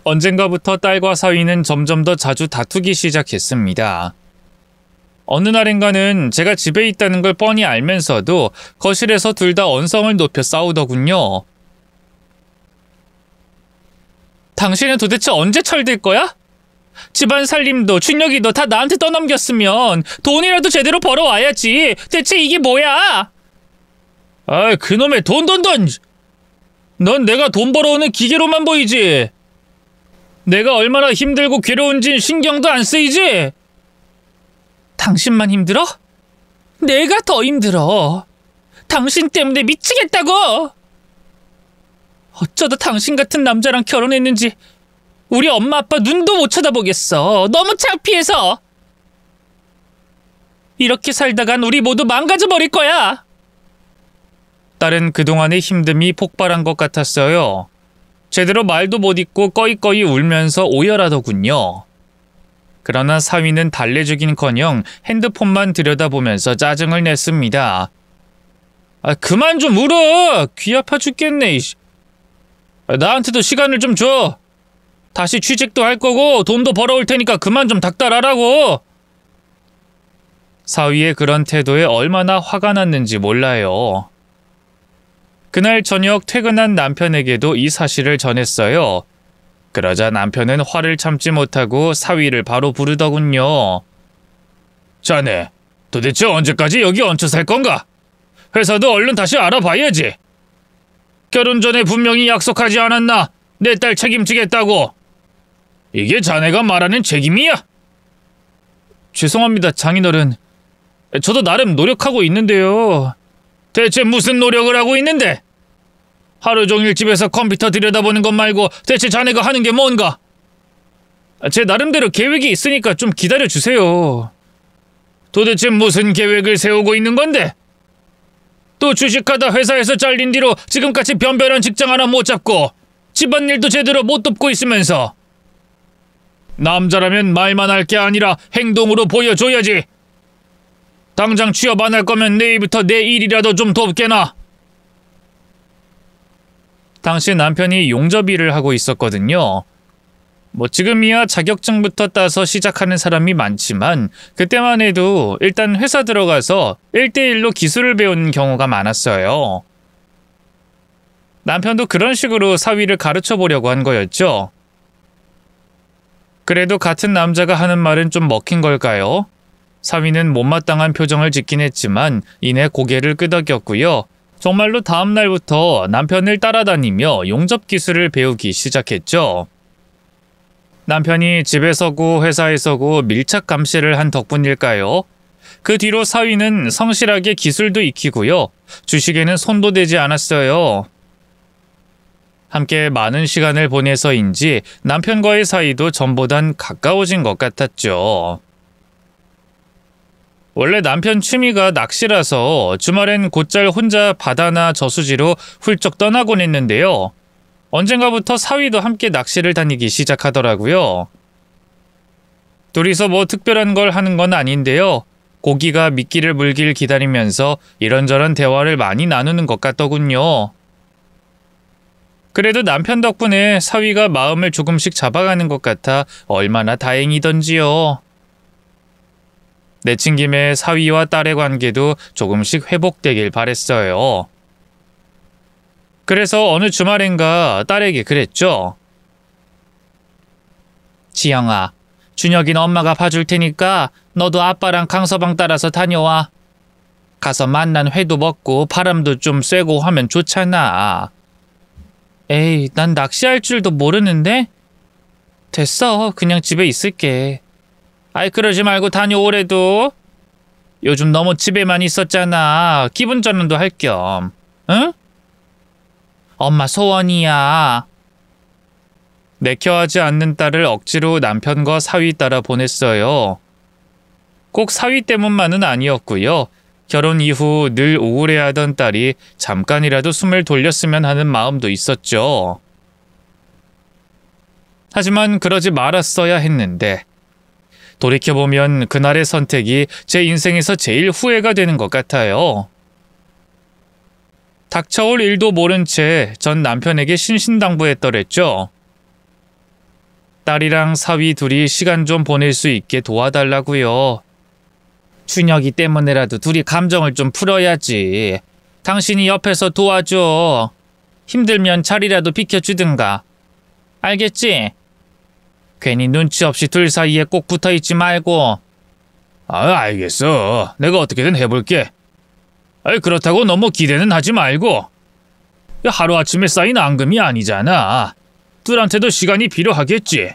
언젠가부터 딸과 사위는 점점 더 자주 다투기 시작했습니다. 어느 날인가는 제가 집에 있다는 걸 뻔히 알면서도 거실에서 둘 다 언성을 높여 싸우더군요. 당신은 도대체 언제 철들 거야? 집안 살림도 준혁이도 다 나한테 떠넘겼으면 돈이라도 제대로 벌어와야지. 대체 이게 뭐야? 아, 그놈의 돈! 넌 내가 돈 벌어오는 기계로만 보이지? 내가 얼마나 힘들고 괴로운진 신경도 안 쓰이지? 당신만 힘들어? 내가 더 힘들어. 당신 때문에 미치겠다고! 어쩌다 당신 같은 남자랑 결혼했는지 우리 엄마 아빠 눈도 못 쳐다보겠어. 너무 창피해서. 이렇게 살다간 우리 모두 망가져버릴 거야. 딸은 그동안의 힘듦이 폭발한 것 같았어요. 제대로 말도 못 잇고 꺼이꺼이 울면서 오열하더군요. 그러나 사위는 달래주긴커녕 핸드폰만 들여다보면서 짜증을 냈습니다. 아, 그만 좀 울어. 귀 아파 죽겠네. 나한테도 시간을 좀 줘. 다시 취직도 할 거고 돈도 벌어올 테니까 그만 좀 닥달하라고. 사위의 그런 태도에 얼마나 화가 났는지 몰라요. 그날 저녁 퇴근한 남편에게도 이 사실을 전했어요. 그러자 남편은 화를 참지 못하고 사위를 바로 부르더군요. 자네, 도대체 언제까지 여기 얹혀 살 건가? 회사도 얼른 다시 알아봐야지. 결혼 전에 분명히 약속하지 않았나? 내 딸 책임지겠다고. 이게 자네가 말하는 책임이야? 죄송합니다, 장인어른. 저도 나름 노력하고 있는데요. 대체 무슨 노력을 하고 있는데? 하루 종일 집에서 컴퓨터 들여다보는 것 말고 대체 자네가 하는 게 뭔가? 제 나름대로 계획이 있으니까 좀 기다려주세요. 도대체 무슨 계획을 세우고 있는 건데? 또 주식하다 회사에서 잘린 뒤로 지금까지 변변한 직장 하나 못 잡고 집안일도 제대로 못 돕고 있으면서 남자라면 말만 할 게 아니라 행동으로 보여줘야지. 당장 취업 안 할 거면 내일부터 내 일이라도 좀 돕게나. 당시 남편이 용접 일을 하고 있었거든요. 지금이야 자격증부터 따서 시작하는 사람이 많지만 그때만 해도 일단 회사 들어가서 1대1로 기술을 배우는 경우가 많았어요. 남편도 그런 식으로 사위를 가르쳐 보려고 한 거였죠. 그래도 같은 남자가 하는 말은 좀 먹힌 걸까요? 사위는 못마땅한 표정을 짓긴 했지만 이내 고개를 끄덕였고요. 정말로 다음 날부터 남편을 따라다니며 용접 기술을 배우기 시작했죠. 남편이 집에서고 회사에서고 밀착 감시를 한 덕분일까요? 그 뒤로 사위는 성실하게 기술도 익히고요. 주식에는 손도 대지 않았어요. 함께 많은 시간을 보내서인지 남편과의 사이도 전보단 가까워진 것 같았죠. 원래 남편 취미가 낚시라서 주말엔 곧잘 혼자 바다나 저수지로 훌쩍 떠나곤 했는데요. 언젠가부터 사위도 함께 낚시를 다니기 시작하더라고요. 둘이서 특별한 걸 하는 건 아닌데요. 고기가 미끼를 물길 기다리면서 이런저런 대화를 많이 나누는 것 같더군요. 그래도 남편 덕분에 사위가 마음을 조금씩 잡아가는 것 같아 얼마나 다행이던지요. 내친 김에 사위와 딸의 관계도 조금씩 회복되길 바랬어요. 그래서 어느 주말엔가 딸에게 그랬죠. 지영아, 준혁이는 엄마가 봐줄 테니까 너도 아빠랑 강서방 따라서 다녀와. 가서 만난 회도 먹고 바람도 좀 쐬고 하면 좋잖아. 에이, 난 낚시할 줄도 모르는데? 됐어, 그냥 집에 있을게. 아이, 그러지 말고 다녀오래도. 요즘 너무 집에만 있었잖아. 기분 전환도 할 겸. 응? 엄마 소원이야. 내켜하지 않는 딸을 억지로 남편과 사위 따라 보냈어요. 꼭 사위 때문만은 아니었고요. 결혼 이후 늘 우울해하던 딸이 잠깐이라도 숨을 돌렸으면 하는 마음도 있었죠. 하지만 그러지 말았어야 했는데 돌이켜보면 그날의 선택이 제 인생에서 제일 후회가 되는 것 같아요. 닥쳐올 일도 모른 채 전 남편에게 신신당부했더랬죠. 딸이랑 사위 둘이 시간 좀 보낼 수 있게 도와달라고요. 춘혁이 때문에라도 둘이 감정을 좀 풀어야지. 당신이 옆에서 도와줘. 힘들면 자리라도 비켜주든가. 알겠지? 괜히 눈치 없이 둘 사이에 꼭 붙어있지 말고. 알겠어. 내가 어떻게든 해볼게. 그렇다고 너무 기대는 하지 말고. 하루아침에 쌓인 앙금이 아니잖아. 둘한테도 시간이 필요하겠지.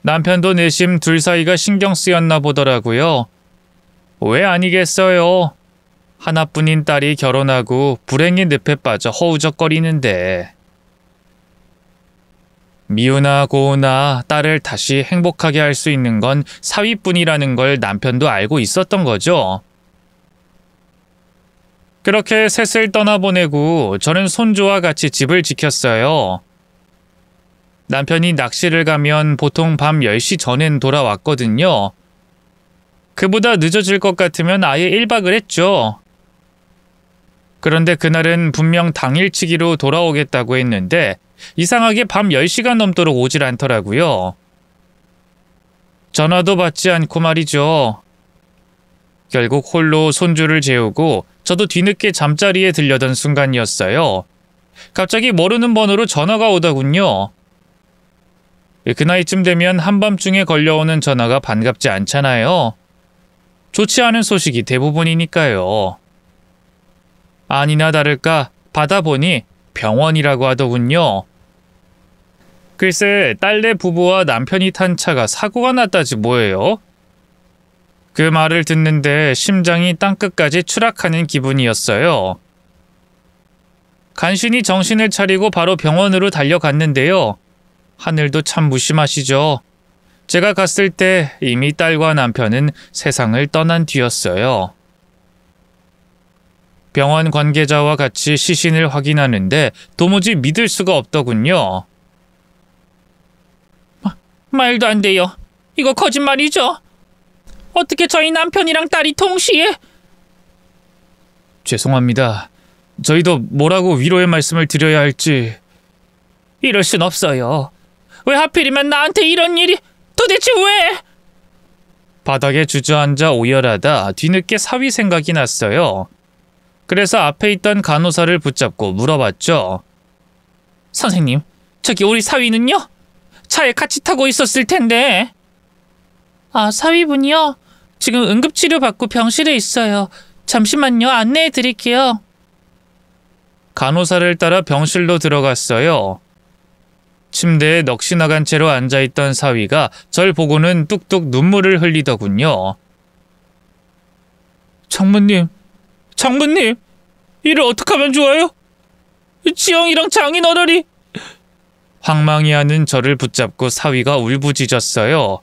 남편도 내심 둘 사이가 신경 쓰였나 보더라고요. 왜 아니겠어요. 하나뿐인 딸이 결혼하고 불행의 늪에 빠져 허우적거리는데. 미우나 고우나 딸을 다시 행복하게 할 수 있는 건 사위뿐이라는 걸 남편도 알고 있었던 거죠. 그렇게 셋을 떠나보내고 저는 손주와 같이 집을 지켰어요. 남편이 낚시를 가면 보통 밤 10시 전엔 돌아왔거든요. 그보다 늦어질 것 같으면 아예 1박을 했죠. 그런데 그날은 분명 당일치기로 돌아오겠다고 했는데 이상하게 밤 10시가 넘도록 오질 않더라고요. 전화도 받지 않고 말이죠. 결국 홀로 손주를 재우고 저도 뒤늦게 잠자리에 들려던 순간이었어요. 갑자기 모르는 번호로 전화가 오더군요. 그 나이쯤 되면 한밤중에 걸려오는 전화가 반갑지 않잖아요. 좋지 않은 소식이 대부분이니까요. 아니나 다를까 받아보니 병원이라고 하더군요. 글쎄 딸네 부부와 남편이 탄 차가 사고가 났다지 뭐예요. 그 말을 듣는데 심장이 땅끝까지 추락하는 기분이었어요. 간신히 정신을 차리고 바로 병원으로 달려갔는데요. 하늘도 참 무심하시죠. 제가 갔을 때 이미 딸과 남편은 세상을 떠난 뒤였어요. 병원 관계자와 같이 시신을 확인하는데 도무지 믿을 수가 없더군요. 말도 안 돼요. 이거 거짓말이죠? 어떻게 저희 남편이랑 딸이 동시에? 죄송합니다. 저희도 뭐라고 위로의 말씀을 드려야 할지. 이럴 순 없어요. 왜 하필이면 나한테 이런 일이? 도대체 왜? 바닥에 주저앉아 오열하다 뒤늦게 사위 생각이 났어요. 그래서 앞에 있던 간호사를 붙잡고 물어봤죠. 선생님, 저기 우리 사위는요? 차에 같이 타고 있었을 텐데. 사위분이요? 지금 응급치료 받고 병실에 있어요. 잠시만요. 안내해 드릴게요. 간호사를 따라 병실로 들어갔어요. 침대에 넋이 나간 채로 앉아있던 사위가 절 보고는 뚝뚝 눈물을 흘리더군요. 장모님, 이를 어떻게 하면 좋아요? 지영이랑 장인어른이... 황망해하는 저를 붙잡고 사위가 울부짖었어요.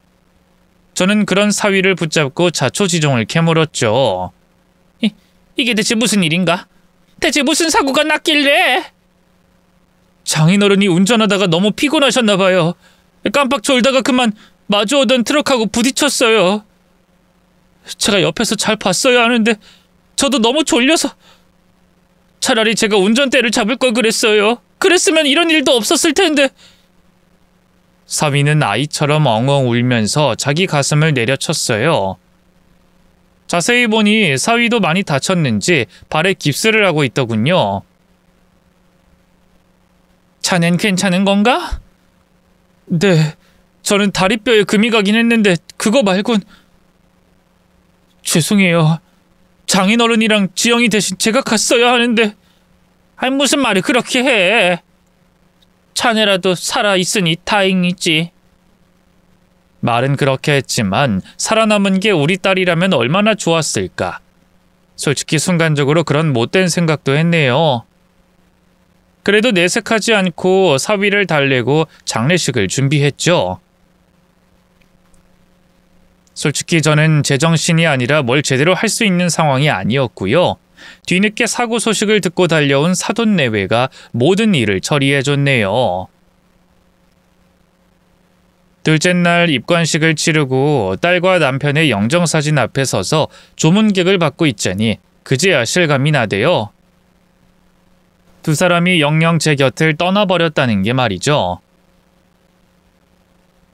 저는 그런 사위를 붙잡고 자초지종을 캐물었죠. 이게 대체 무슨 일인가? 대체 무슨 사고가 났길래? 장인어른이 운전하다가 너무 피곤하셨나 봐요. 깜빡 졸다가 그만 마주오던 트럭하고 부딪혔어요. 제가 옆에서 잘 봤어야 하는데 저도 너무 졸려서 차라리 제가 운전대를 잡을 걸 그랬어요. 그랬으면 이런 일도 없었을 텐데. 사위는 아이처럼 엉엉 울면서 자기 가슴을 내려쳤어요. 자세히 보니 사위도 많이 다쳤는지 발에 깁스를 하고 있더군요. 자넨 괜찮은 건가? 네, 저는 다리뼈에 금이 가긴 했는데 그거 말곤... 죄송해요. 장인어른이랑 지영이 대신 제가 갔어야 하는데... 무슨 말을 그렇게 해. 자네라도 살아있으니 다행이지. 말은 그렇게 했지만 살아남은 게 우리 딸이라면 얼마나 좋았을까. 솔직히 순간적으로 그런 못된 생각도 했네요. 그래도 내색하지 않고 사위를 달래고 장례식을 준비했죠. 솔직히 저는 제정신이 아니라 뭘 제대로 할 수 있는 상황이 아니었고요. 뒤늦게 사고 소식을 듣고 달려온 사돈내외가 모든 일을 처리해줬네요. 둘째 날 입관식을 치르고 딸과 남편의 영정사진 앞에 서서 조문객을 받고 있자니 그제야 실감이 나대요. 두 사람이 영영 제 곁을 떠나버렸다는 게 말이죠.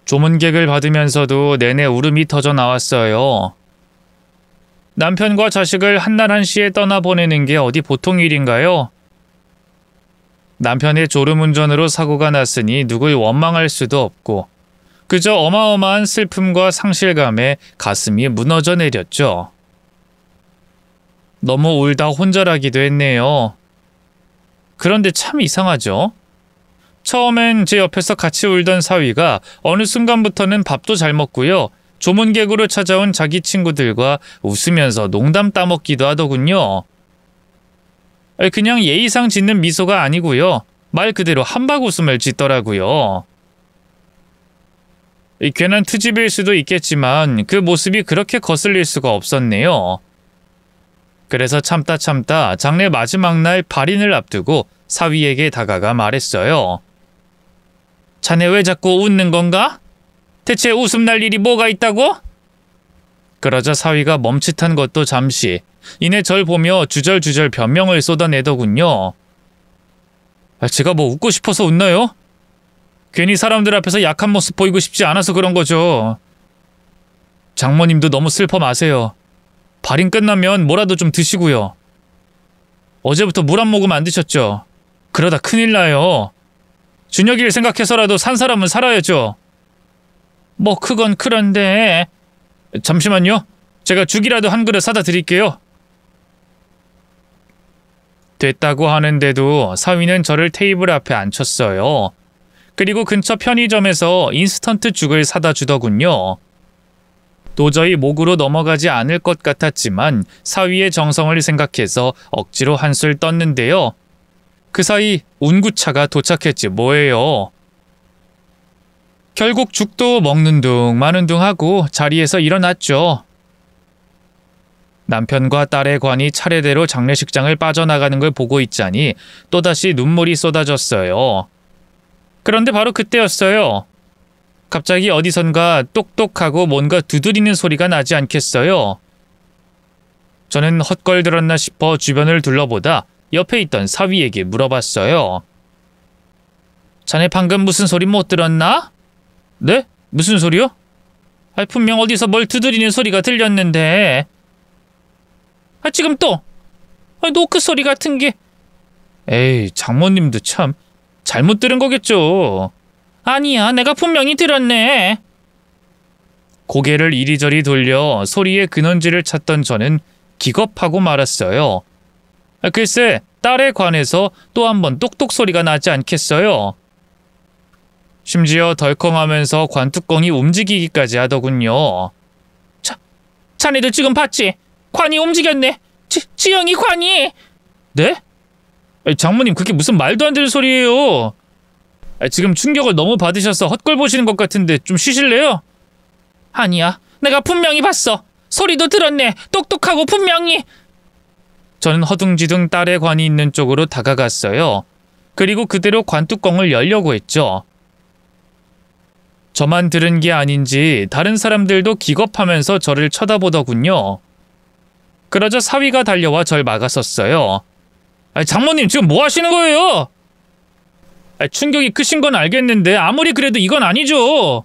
조문객을 받으면서도 내내 울음이 터져 나왔어요. 남편과 자식을 한날 한시에 떠나보내는 게 어디 보통 일인가요? 남편의 졸음운전으로 사고가 났으니 누굴 원망할 수도 없고 그저 어마어마한 슬픔과 상실감에 가슴이 무너져 내렸죠. 너무 울다 혼절하기도 했네요. 그런데 참 이상하죠? 처음엔 제 옆에서 같이 울던 사위가 어느 순간부터는 밥도 잘 먹고요. 조문객으로 찾아온 자기 친구들과 웃으면서 농담 따먹기도 하더군요. 그냥 예의상 짓는 미소가 아니고요. 말 그대로 한박웃음을 짓더라고요. 괜한 트집일 수도 있겠지만 그 모습이 그렇게 거슬릴 수가 없었네요. 그래서 참다 장례 마지막 날 발인을 앞두고 사위에게 다가가 말했어요. 자네 왜 자꾸 웃는 건가? 대체 웃음 날 일이 뭐가 있다고? 그러자 사위가 멈칫한 것도 잠시, 이내 절 보며 주절주절 변명을 쏟아내더군요. 제가 뭐 웃고 싶어서 웃나요? 괜히 사람들 앞에서 약한 모습 보이고 싶지 않아서 그런 거죠. 장모님도 너무 슬퍼 마세요. 발인 끝나면 뭐라도 좀 드시고요. 어제부터 물 한 모금 안 드셨죠? 그러다 큰일 나요. 준혁이를 생각해서라도 산 사람은 살아야죠. 뭐 그건 그런데... 잠시만요. 제가 죽이라도 한 그릇 사다 드릴게요. 됐다고 하는데도 사위는 저를 테이블 앞에 앉혔어요. 그리고 근처 편의점에서 인스턴트 죽을 사다 주더군요. 도저히 목으로 넘어가지 않을 것 같았지만 사위의 정성을 생각해서 억지로 한술 떴는데요. 그 사이 운구차가 도착했지 뭐예요. 결국 죽도 먹는 둥 마는 둥 하고 자리에서 일어났죠. 남편과 딸의 관이 차례대로 장례식장을 빠져나가는 걸 보고 있자니 또다시 눈물이 쏟아졌어요. 그런데 바로 그때였어요. 갑자기 어디선가 똑똑하고 뭔가 두드리는 소리가 나지 않겠어요? 저는 헛걸들었나 싶어 주변을 둘러보다 옆에 있던 사위에게 물어봤어요. 자네 방금 무슨 소리 못 들었나? 네? 무슨 소리요? 분명 어디서 뭘 두드리는 소리가 들렸는데. 지금 또 노크 소리 같은 게. 에이, 장모님도 참 잘못 들은 거겠죠. 아니야, 내가 분명히 들었네. 고개를 이리저리 돌려 소리의 근원지를 찾던 저는 기겁하고 말았어요. 글쎄, 딸에 관해서 또 한 번 똑똑 소리가 나지 않겠어요? 심지어 덜컹하면서 관뚜껑이 움직이기까지 하더군요. 자네도 지금 봤지? 관이 움직였네. 지영이 관이. 네? 장모님, 그게 무슨 말도 안 되는 소리예요. 지금 충격을 너무 받으셔서 헛걸 보시는 것 같은데 좀 쉬실래요? 아니야, 내가 분명히 봤어. 소리도 들었네. 똑똑하고 분명히. 저는 허둥지둥 딸의 관이 있는 쪽으로 다가갔어요. 그리고 그대로 관뚜껑을 열려고 했죠. 저만 들은 게 아닌지 다른 사람들도 기겁하면서 저를 쳐다보더군요. 그러자 사위가 달려와 절 막아섰어요. 장모님, 지금 뭐 하시는 거예요? 충격이 크신 건 알겠는데 아무리 그래도 이건 아니죠.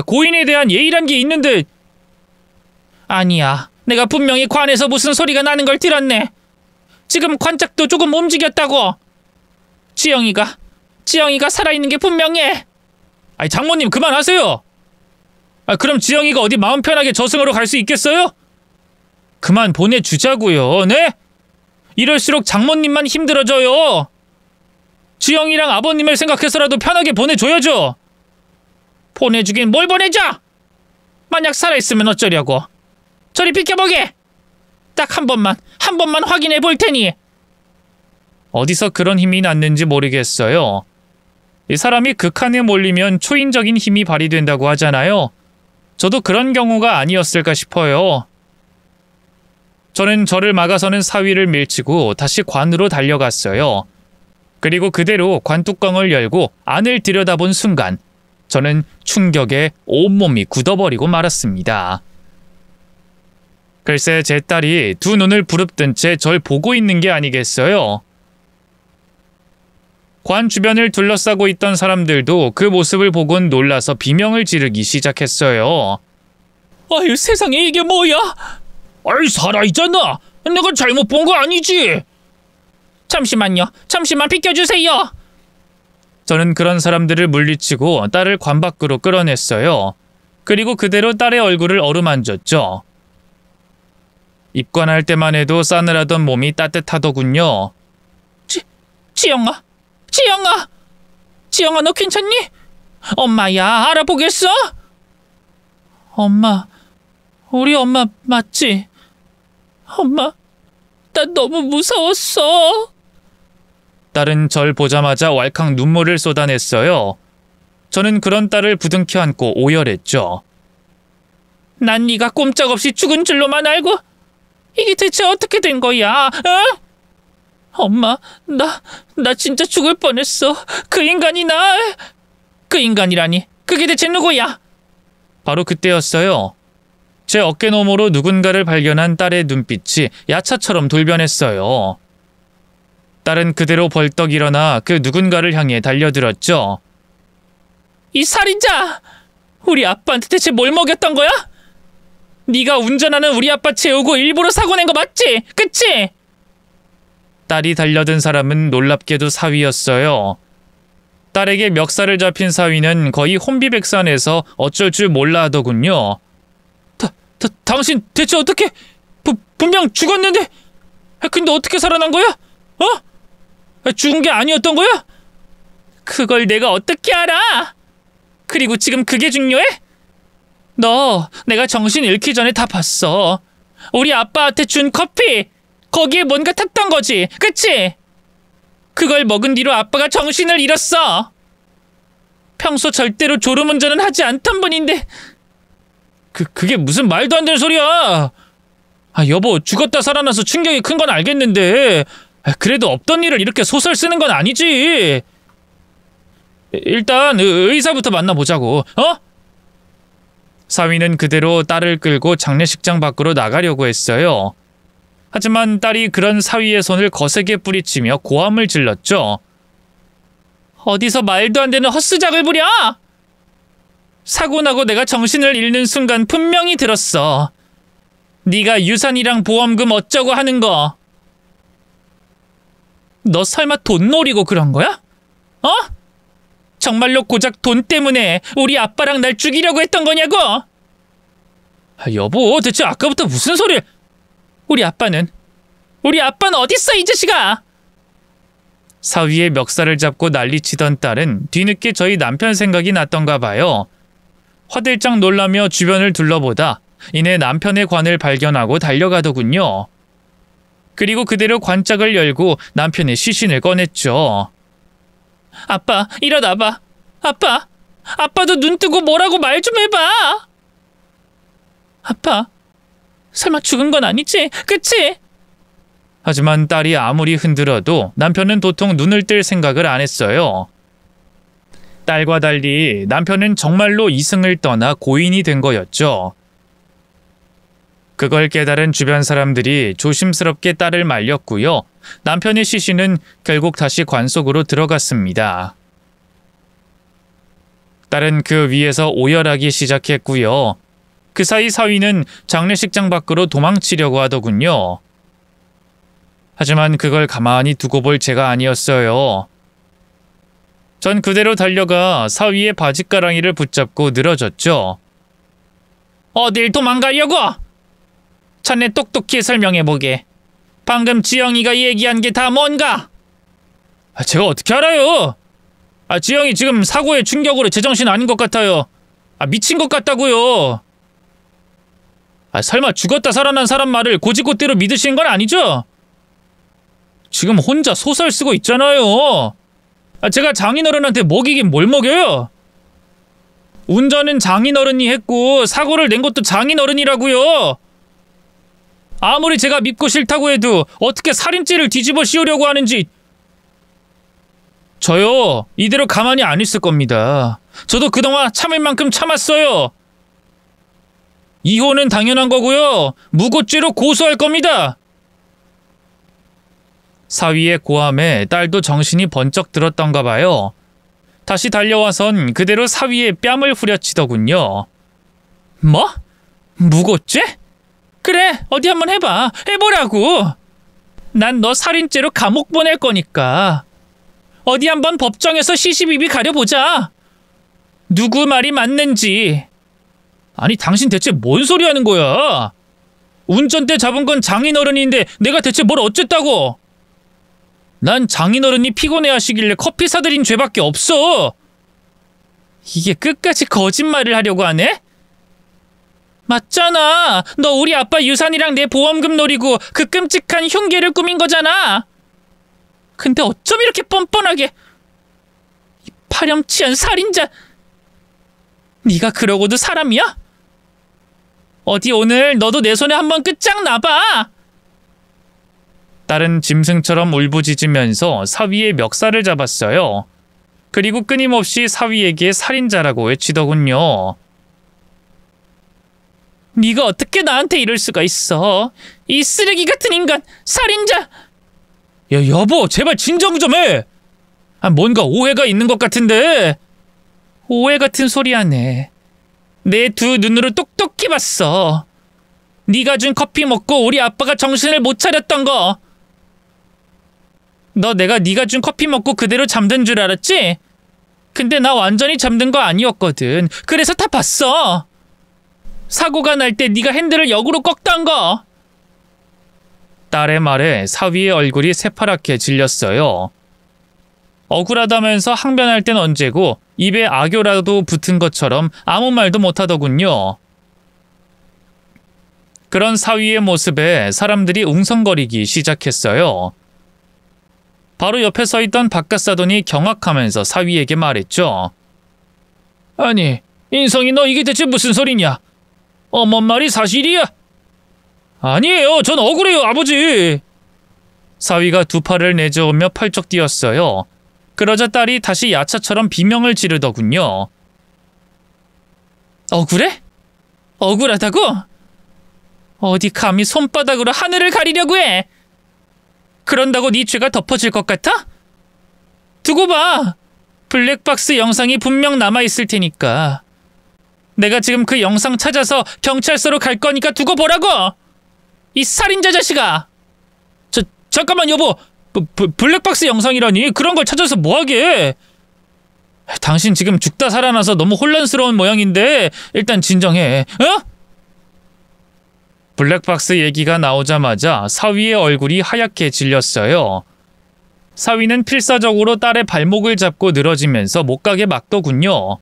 고인에 대한 예의란 게 있는데. 아니야, 내가 분명히 관에서 무슨 소리가 나는 걸 들었네. 지금 관짝도 조금 움직였다고. 지영이가 살아있는 게 분명해. 장모님, 그만하세요. 그럼 지영이가 어디 마음 편하게 저승으로 갈 수 있겠어요? 그만 보내주자고요. 네? 이럴수록 장모님만 힘들어져요. 지영이랑 아버님을 생각해서라도 편하게 보내줘야죠. 보내주긴 뭘 보내줘? 만약 살아있으면 어쩌려고. 저리 비켜보게. 딱 한 번만 확인해 볼 테니. 어디서 그런 힘이 났는지 모르겠어요. 이 사람이 극한에 몰리면 초인적인 힘이 발휘된다고 하잖아요. 저도 그런 경우가 아니었을까 싶어요. 저는 저를 막아서는 사위를 밀치고 다시 관으로 달려갔어요. 그리고 그대로 관뚜껑을 열고 안을 들여다본 순간 저는 충격에 온몸이 굳어버리고 말았습니다. 글쎄, 제 딸이 두 눈을 부릅뜬 채 절 보고 있는 게 아니겠어요? 관 주변을 둘러싸고 있던 사람들도 그 모습을 보곤 놀라서 비명을 지르기 시작했어요. 아유, 세상에 이게 뭐야? 아이, 살아있잖아. 내가 잘못 본 거 아니지? 잠시만요. 잠시만 비켜주세요. 저는 그런 사람들을 물리치고 딸을 관 밖으로 끌어냈어요. 그리고 그대로 딸의 얼굴을 어루만졌죠. 입관할 때만 해도 싸늘하던 몸이 따뜻하더군요. 지영아, 지영아, 지영아, 너 괜찮니? 엄마야, 알아보겠어? 엄마, 우리 엄마 맞지? 엄마, 나 너무 무서웠어. 딸은 절 보자마자 왈칵 눈물을 쏟아냈어요. 저는 그런 딸을 부둥켜 안고 오열했죠. 난 네가 꼼짝없이 죽은 줄로만 알고 이게 대체 어떻게 된 거야? 어? 엄마, 나 진짜 죽을 뻔했어. 그 인간이라니. 그게 대체 누구야? 바로 그때였어요. 제 어깨 너머로 누군가를 발견한 딸의 눈빛이 야차처럼 돌변했어요. 딸은 그대로 벌떡 일어나 그 누군가를 향해 달려들었죠. 이 살인자! 우리 아빠한테 대체 뭘 먹였던 거야? 네가 운전하는 우리 아빠 재우고 일부러 사고 낸 거 맞지? 그치? 딸이 달려든 사람은 놀랍게도 사위였어요. 딸에게 멱살을 잡힌 사위는 거의 혼비백산해서 어쩔 줄 몰라 하더군요. 당신 대체 어떻게... 분명 죽었는데... 근데 어떻게 살아난 거야? 어? 죽은 게 아니었던 거야? 그걸 내가 어떻게 알아? 그리고 지금 그게 중요해? 너 내가 정신 잃기 전에 다 봤어. 우리 아빠한테 준 커피, 거기에 뭔가 탔던 거지, 그치? 그걸 먹은 뒤로 아빠가 정신을 잃었어. 평소 절대로 졸음운전은 하지 않던 분인데. 그게 무슨 말도 안 되는 소리야. 여보, 죽었다 살아나서 충격이 큰 건 알겠는데 그래도 없던 일을 이렇게 소설 쓰는 건 아니지. 일단 의사부터 만나보자고. 어? 사위는 그대로 딸을 끌고 장례식장 밖으로 나가려고 했어요. 하지만 딸이 그런 사위의 손을 거세게 뿌리치며 고함을 질렀죠. 어디서 말도 안 되는 헛수작을 부려? 사고 나고 내가 정신을 잃는 순간 분명히 들었어. 네가 유산이랑 보험금 어쩌고 하는 거. 너 설마 돈 노리고 그런 거야? 어? 정말로 고작 돈 때문에 우리 아빠랑 날 죽이려고 했던 거냐고? 여보, 대체 아까부터 무슨 소리를... 우리 아빠는 어딨어, 이 자식아? 사위의 멱살을 잡고 난리치던 딸은 뒤늦게 저희 남편 생각이 났던가 봐요. 화들짝 놀라며 주변을 둘러보다 이내 남편의 관을 발견하고 달려가더군요. 그리고 그대로 관짝을 열고 남편의 시신을 꺼냈죠. 아빠, 일어나봐. 아빠도 눈 뜨고 뭐라고 말 좀 해봐. 아빠, 설마 죽은 건 아니지? 그치? 하지만 딸이 아무리 흔들어도 남편은 도통 눈을 뜰 생각을 안 했어요. 딸과 달리 남편은 정말로 이승을 떠나 고인이 된 거였죠. 그걸 깨달은 주변 사람들이 조심스럽게 딸을 말렸고요. 남편의 시신은 결국 다시 관 속으로 들어갔습니다. 딸은 그 위에서 오열하기 시작했고요. 그 사이 사위는 장례식장 밖으로 도망치려고 하더군요. 하지만 그걸 가만히 두고 볼 제가 아니었어요. 전 그대로 달려가 사위의 바짓가랑이를 붙잡고 늘어졌죠. 어딜 도망가려고? 자네 똑똑히 설명해보게. 방금 지영이가 얘기한 게 다 뭔가? 제가 어떻게 알아요? 지영이 지금 사고의 충격으로 제정신 아닌 것 같아요. 미친 것 같다고요. 설마 죽었다 살아난 사람 말을 고지고대로 믿으시는 건 아니죠? 지금 혼자 소설 쓰고 있잖아요. 제가 장인어른한테 먹이긴 뭘 먹여요? 운전은 장인어른이 했고 사고를 낸 것도 장인어른이라고요. 아무리 제가 믿고 싫다고 해도 어떻게 살인죄를 뒤집어 씌우려고 하는지. 저요, 이대로 가만히 안 있을 겁니다. 저도 그동안 참을 만큼 참았어요. 이혼은 당연한 거고요. 무고죄로 고소할 겁니다. 사위의 고함에 딸도 정신이 번쩍 들었던가 봐요. 다시 달려와선 그대로 사위의 뺨을 후려치더군요. 뭐? 무고죄? 그래, 어디 한번 해봐. 해보라고. 난 너 살인죄로 감옥 보낼 거니까. 어디 한번 법정에서 시시비비 가려보자. 누구 말이 맞는지. 아니, 당신 대체 뭔 소리 하는 거야? 운전대 잡은 건 장인어른인데 내가 대체 뭘 어쨌다고? 난 장인어른이 피곤해하시길래 커피 사드린 죄밖에 없어. 이게 끝까지 거짓말을 하려고 하네? 맞잖아. 너 우리 아빠 유산이랑 내 보험금 노리고 그 끔찍한 흉계를 꾸민 거잖아. 근데 어쩜 이렇게 뻔뻔하게. 이 파렴치한 살인자. 네가 그러고도 사람이야? 어디 오늘 너도 내 손에 한번 끝장나봐. 딸은 짐승처럼 울부짖으면서 사위의 멱살을 잡았어요. 그리고 끊임없이 사위에게 살인자라고 외치더군요. 네가 어떻게 나한테 이럴 수가 있어? 이 쓰레기 같은 인간, 살인자! 야, 여보, 제발 진정 좀 해! 뭔가 오해가 있는 것 같은데. 오해 같은 소리 하네. 내 두 눈으로 똑똑히 봤어. 네가 준 커피 먹고 우리 아빠가 정신을 못 차렸던 거. 너 내가 네가 준 커피 먹고 그대로 잠든 줄 알았지? 근데 나 완전히 잠든 거 아니었거든. 그래서 다 봤어. 사고가 날 때 네가 핸들을 역으로 꺾던 거. 딸의 말에 사위의 얼굴이 새파랗게 질렸어요. 억울하다면서 항변할 땐 언제고 입에 악교라도 붙은 것처럼 아무 말도 못하더군요. 그런 사위의 모습에 사람들이 웅성거리기 시작했어요. 바로 옆에 서 있던 박갓사돈이 경악하면서 사위에게 말했죠. 아니, 인성이 너 이게 대체 무슨 소리냐? 어머 말이 사실이야? 아니에요. 전 억울해요, 아버지. 사위가 두 팔을 내저으며 펄쩍 뛰었어요. 그러자 딸이 다시 야차처럼 비명을 지르더군요. 억울해? 억울하다고? 어디 감히 손바닥으로 하늘을 가리려고 해? 그런다고 네 죄가 덮어질 것 같아? 두고 봐. 블랙박스 영상이 분명 남아있을 테니까. 내가 지금 그 영상 찾아서 경찰서로 갈 거니까 두고 보라고! 이 살인자 자식아! 잠깐만 여보! 블랙박스 영상이라니? 그런 걸 찾아서 뭐하게? 당신 지금 죽다 살아나서 너무 혼란스러운 모양인데 일단 진정해. 어? 블랙박스 얘기가 나오자마자 사위의 얼굴이 하얗게 질렸어요. 사위는 필사적으로 딸의 발목을 잡고 늘어지면서 못 가게 막더군요.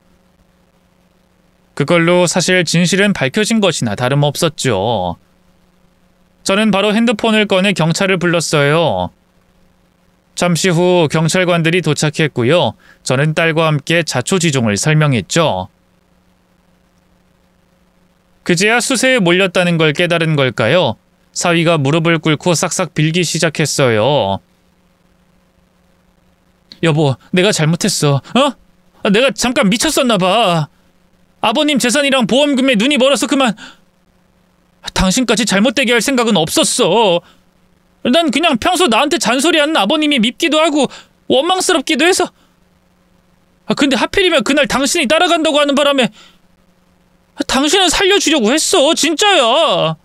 그걸로 사실 진실은 밝혀진 것이나 다름없었죠. 저는 바로 핸드폰을 꺼내 경찰을 불렀어요. 잠시 후 경찰관들이 도착했고요. 저는 딸과 함께 자초지종을 설명했죠. 그제야 수세에 몰렸다는 걸 깨달은 걸까요? 사위가 무릎을 꿇고 싹싹 빌기 시작했어요. 여보, 내가 잘못했어. 어? 내가 잠깐 미쳤었나 봐. 아버님 재산이랑 보험금에 눈이 멀어서 그만. 당신까지 잘못되게 할 생각은 없었어. 난 그냥 평소 나한테 잔소리하는 아버님이 밉기도 하고 원망스럽기도 해서. 근데 하필이면 그날 당신이 따라간다고 하는 바람에 당신은 살려주려고 했어. 진짜야.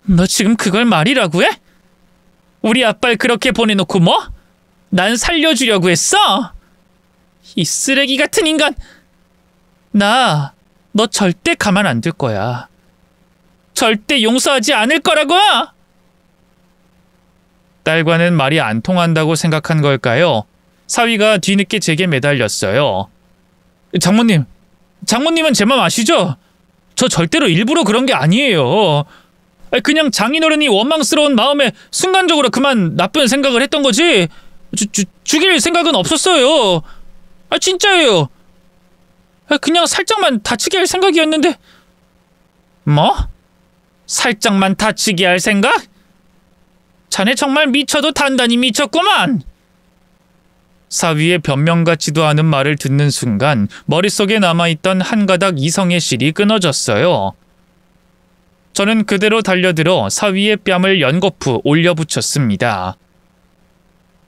너 지금 그걸 말이라고 해? 우리 아빠를 그렇게 보내놓고 뭐? 난 살려주려고 했어? 이 쓰레기 같은 인간. 나 너 절대 가만 안 둘 거야. 절대 용서하지 않을 거라고! 딸과는 말이 안 통한다고 생각한 걸까요? 사위가 뒤늦게 제게 매달렸어요. 장모님은 제 맘 아시죠? 저 절대로 일부러 그런 게 아니에요. 그냥 장인어른이 원망스러운 마음에 순간적으로 그만 나쁜 생각을 했던 거지 죽일 생각은 없었어요. 진짜예요. 그냥 살짝만 다치게 할 생각이었는데. 뭐? 살짝만 다치게 할 생각? 자네 정말 미쳐도 단단히 미쳤구만. 사위의 변명 같지도 않은 말을 듣는 순간 머릿속에 남아있던 한 가닥 이성의 실이 끊어졌어요. 저는 그대로 달려들어 사위의 뺨을 연거푸 올려붙였습니다.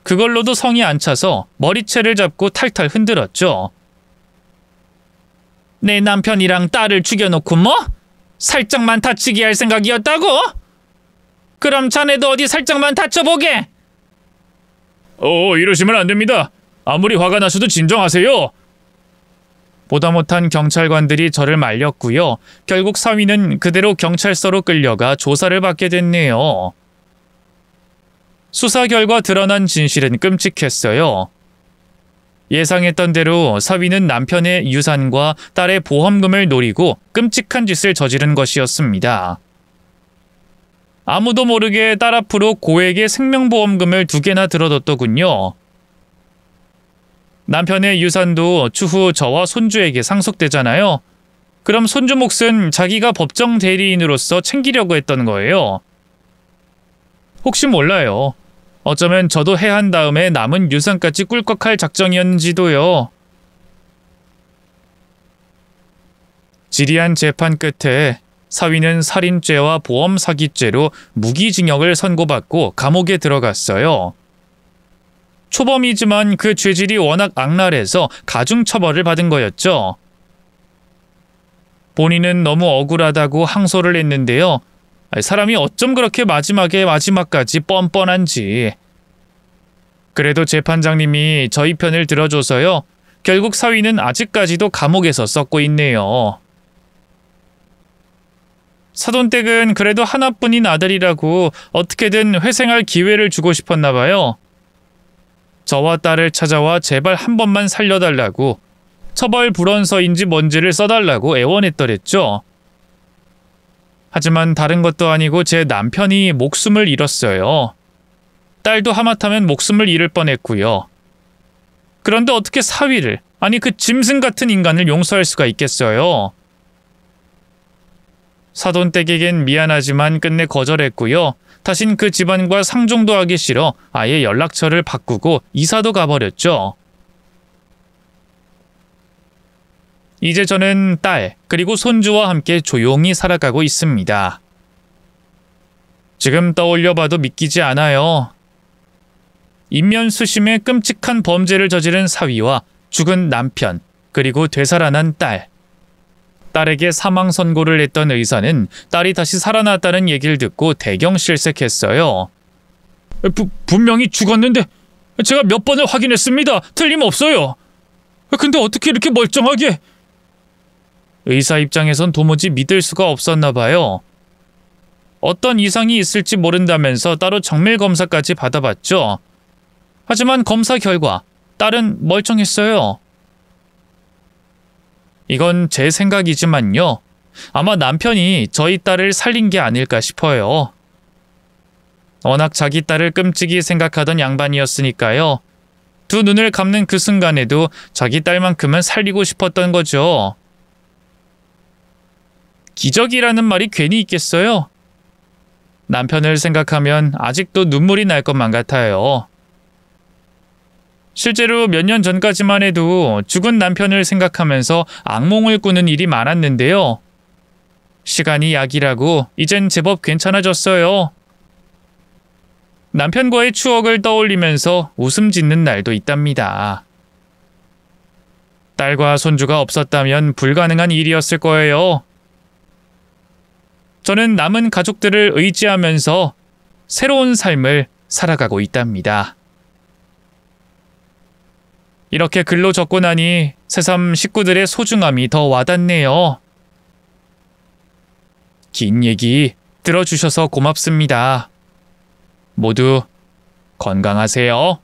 그걸로도 성이 안 차서 머리채를 잡고 탈탈 흔들었죠. 내 남편이랑 딸을 죽여놓고 뭐? 살짝만 다치게 할 생각이었다고? 그럼 자네도 어디 살짝만 다쳐보게. 이러시면 안 됩니다. 아무리 화가 나셔도 진정하세요. 보다 못한 경찰관들이 저를 말렸고요. 결국 사위는 그대로 경찰서로 끌려가 조사를 받게 됐네요. 수사 결과 드러난 진실은 끔찍했어요. 예상했던 대로 사위는 남편의 유산과 딸의 보험금을 노리고 끔찍한 짓을 저지른 것이었습니다. 아무도 모르게 딸 앞으로 고액의 생명보험금을 2개나 들어뒀더군요. 남편의 유산도 추후 저와 손주에게 상속되잖아요. 그럼 손주 몫은 자기가 법정 대리인으로서 챙기려고 했던 거예요. 혹시 몰라요. 어쩌면 저도 해한 다음에 남은 유산까지 꿀꺽할 작정이었는지도요. 지리한 재판 끝에 사위는 살인죄와 보험 사기죄로 무기징역을 선고받고 감옥에 들어갔어요. 초범이지만 그 죄질이 워낙 악랄해서 가중처벌을 받은 거였죠. 본인은 너무 억울하다고 항소를 했는데요. 사람이 어쩜 그렇게 마지막까지 뻔뻔한지. 그래도 재판장님이 저희 편을 들어줘서요. 결국 사위는 아직까지도 감옥에서 썩고 있네요. 사돈댁은 그래도 하나뿐인 아들이라고 어떻게든 회생할 기회를 주고 싶었나 봐요. 저와 딸을 찾아와 제발 한 번만 살려달라고, 처벌 불원서인지 뭔지를 써달라고 애원했더랬죠. 하지만 다른 것도 아니고 제 남편이 목숨을 잃었어요. 딸도 하마터면 목숨을 잃을 뻔했고요. 그런데 어떻게 사위를, 아니 그 짐승 같은 인간을 용서할 수가 있겠어요. 사돈댁에겐 미안하지만 끝내 거절했고요. 다신 그 집안과 상종도 하기 싫어 아예 연락처를 바꾸고 이사도 가버렸죠. 이제 저는 딸 그리고 손주와 함께 조용히 살아가고 있습니다. 지금 떠올려봐도 믿기지 않아요. 인면수심에 끔찍한 범죄를 저지른 사위와 죽은 남편 그리고 되살아난 딸. 딸에게 사망 선고를 했던 의사는 딸이 다시 살아났다는 얘기를 듣고 대경실색했어요. 분명히 죽었는데 제가 몇 번을 확인했습니다. 틀림없어요. 근데 어떻게 이렇게 멀쩡하게... 의사 입장에선 도무지 믿을 수가 없었나 봐요. 어떤 이상이 있을지 모른다면서 따로 정밀 검사까지 받아봤죠. 하지만 검사 결과 딸은 멀쩡했어요. 이건 제 생각이지만요. 아마 남편이 저희 딸을 살린 게 아닐까 싶어요. 워낙 자기 딸을 끔찍이 생각하던 양반이었으니까요. 두 눈을 감는 그 순간에도 자기 딸만큼은 살리고 싶었던 거죠. 기적이라는 말이 괜히 있겠어요? 남편을 생각하면 아직도 눈물이 날 것만 같아요. 실제로 몇 년 전까지만 해도 죽은 남편을 생각하면서 악몽을 꾸는 일이 많았는데요. 시간이 약이라고 이젠 제법 괜찮아졌어요. 남편과의 추억을 떠올리면서 웃음 짓는 날도 있답니다. 딸과 손주가 없었다면 불가능한 일이었을 거예요. 저는 남은 가족들을 의지하면서 새로운 삶을 살아가고 있답니다. 이렇게 글로 적고 나니 새삼 식구들의 소중함이 더 와닿네요. 긴 얘기 들어주셔서 고맙습니다. 모두 건강하세요.